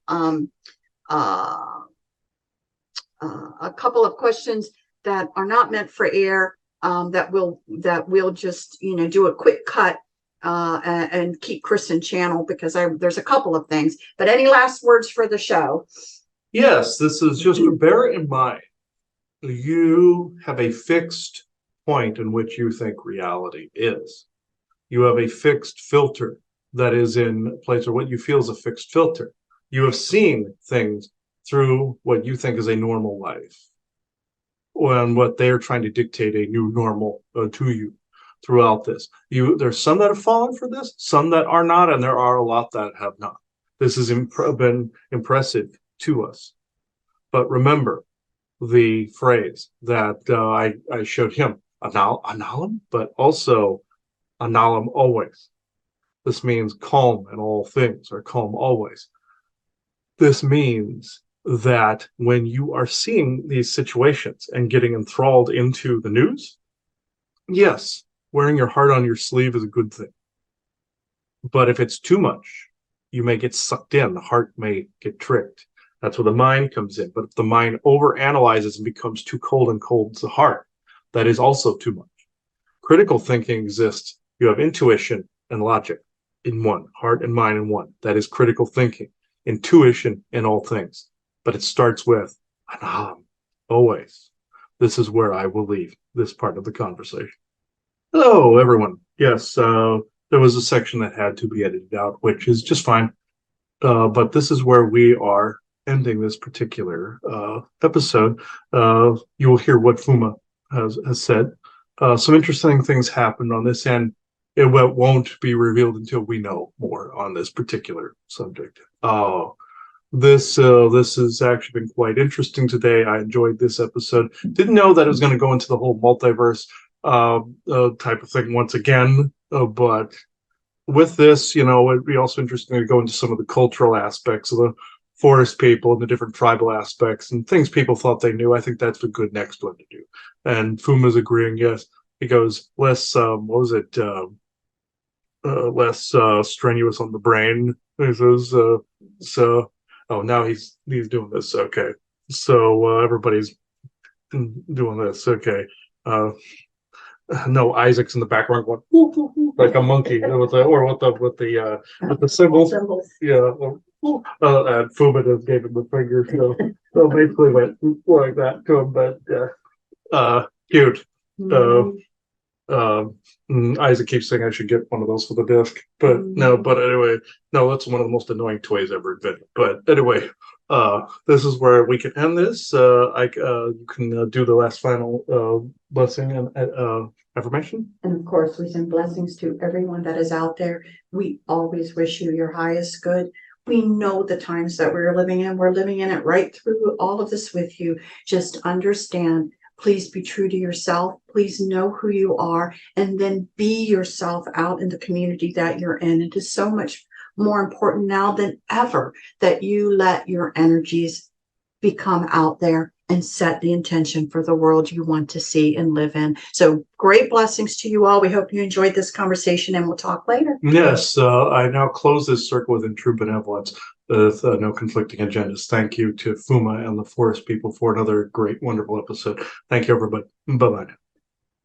questions that are not meant for air. That we'll just do a quick cut and keep Kristen channel because there's a couple of things. But any last words for the show? Yes, this is just bear in mind. You have a fixed point in which you think reality is. You have a fixed filter that is in place, or what you feel is a fixed filter. You have seen things through what you think is a normal life, and what they're trying to dictate a new normal to you throughout this. There's some that have fallen for this, some that are not, and there are a lot that have not. This has been impressive to us. But remember the phrase that I showed him, analum, but also analum always. This means calm in all things, or calm always. This means that when you are seeing these situations and getting enthralled into the news, yes, wearing your heart on your sleeve is a good thing. But if it's too much, you may get sucked in. The heart may get tricked. That's where the mind comes in. But if the mind overanalyzes and becomes too cold and cold to the heart, that is also too much. Critical thinking exists. You have intuition and logic in one, heart and mind in one. That is critical thinking, intuition in all things. But it starts with analum, always. This is where I will leave this part of the conversation. Hello, everyone. Yes, there was a section that had to be edited out, which is just fine. But this is where we are ending this particular episode. You will hear what Fuma has said. Some interesting things happened on this end. It won't be revealed until we know more on this particular subject. This has actually been quite interesting today. I enjoyed this episode. Didn't know that it was going to go into the whole multiverse type of thing once again, but with this, it'd be also interesting to go into some of the cultural aspects of the forest people and the different tribal aspects and things people thought they knew. I think that's a good next one to do. And Fuma's agreeing, yes. He goes less, less strenuous on the brain. He says, now he's doing this. Okay. So everybody's doing this. Okay. No, Isaac's in the background going woo, woo, woo, like a monkey with the symbols. Yeah. And Fuma just gave him the finger. So basically went like that to him, but cute. Isaac keeps saying I should get one of those for the disc, but no. But anyway, no, that's one of the most annoying toys ever invented. But anyway, this is where we can end this. You can do the last final blessing and affirmation. And of course, we send blessings to everyone that is out there. We always wish you your highest good. We know the times that we're living in. We're living in it right through all of this with you. Just understand. Please be true to yourself. Please know who you are, and then be yourself out in the community that you're in. It is so much more important now than ever that you let your energies become out there and set the intention for the world you want to see and live in. So great blessings to you all. We hope you enjoyed this conversation, and we'll talk later. Yes, I now close this circle with true benevolence, with no conflicting agendas. Thank you to Fuma and the Forest people for another great, wonderful episode. Thank you, everybody. Bye-bye.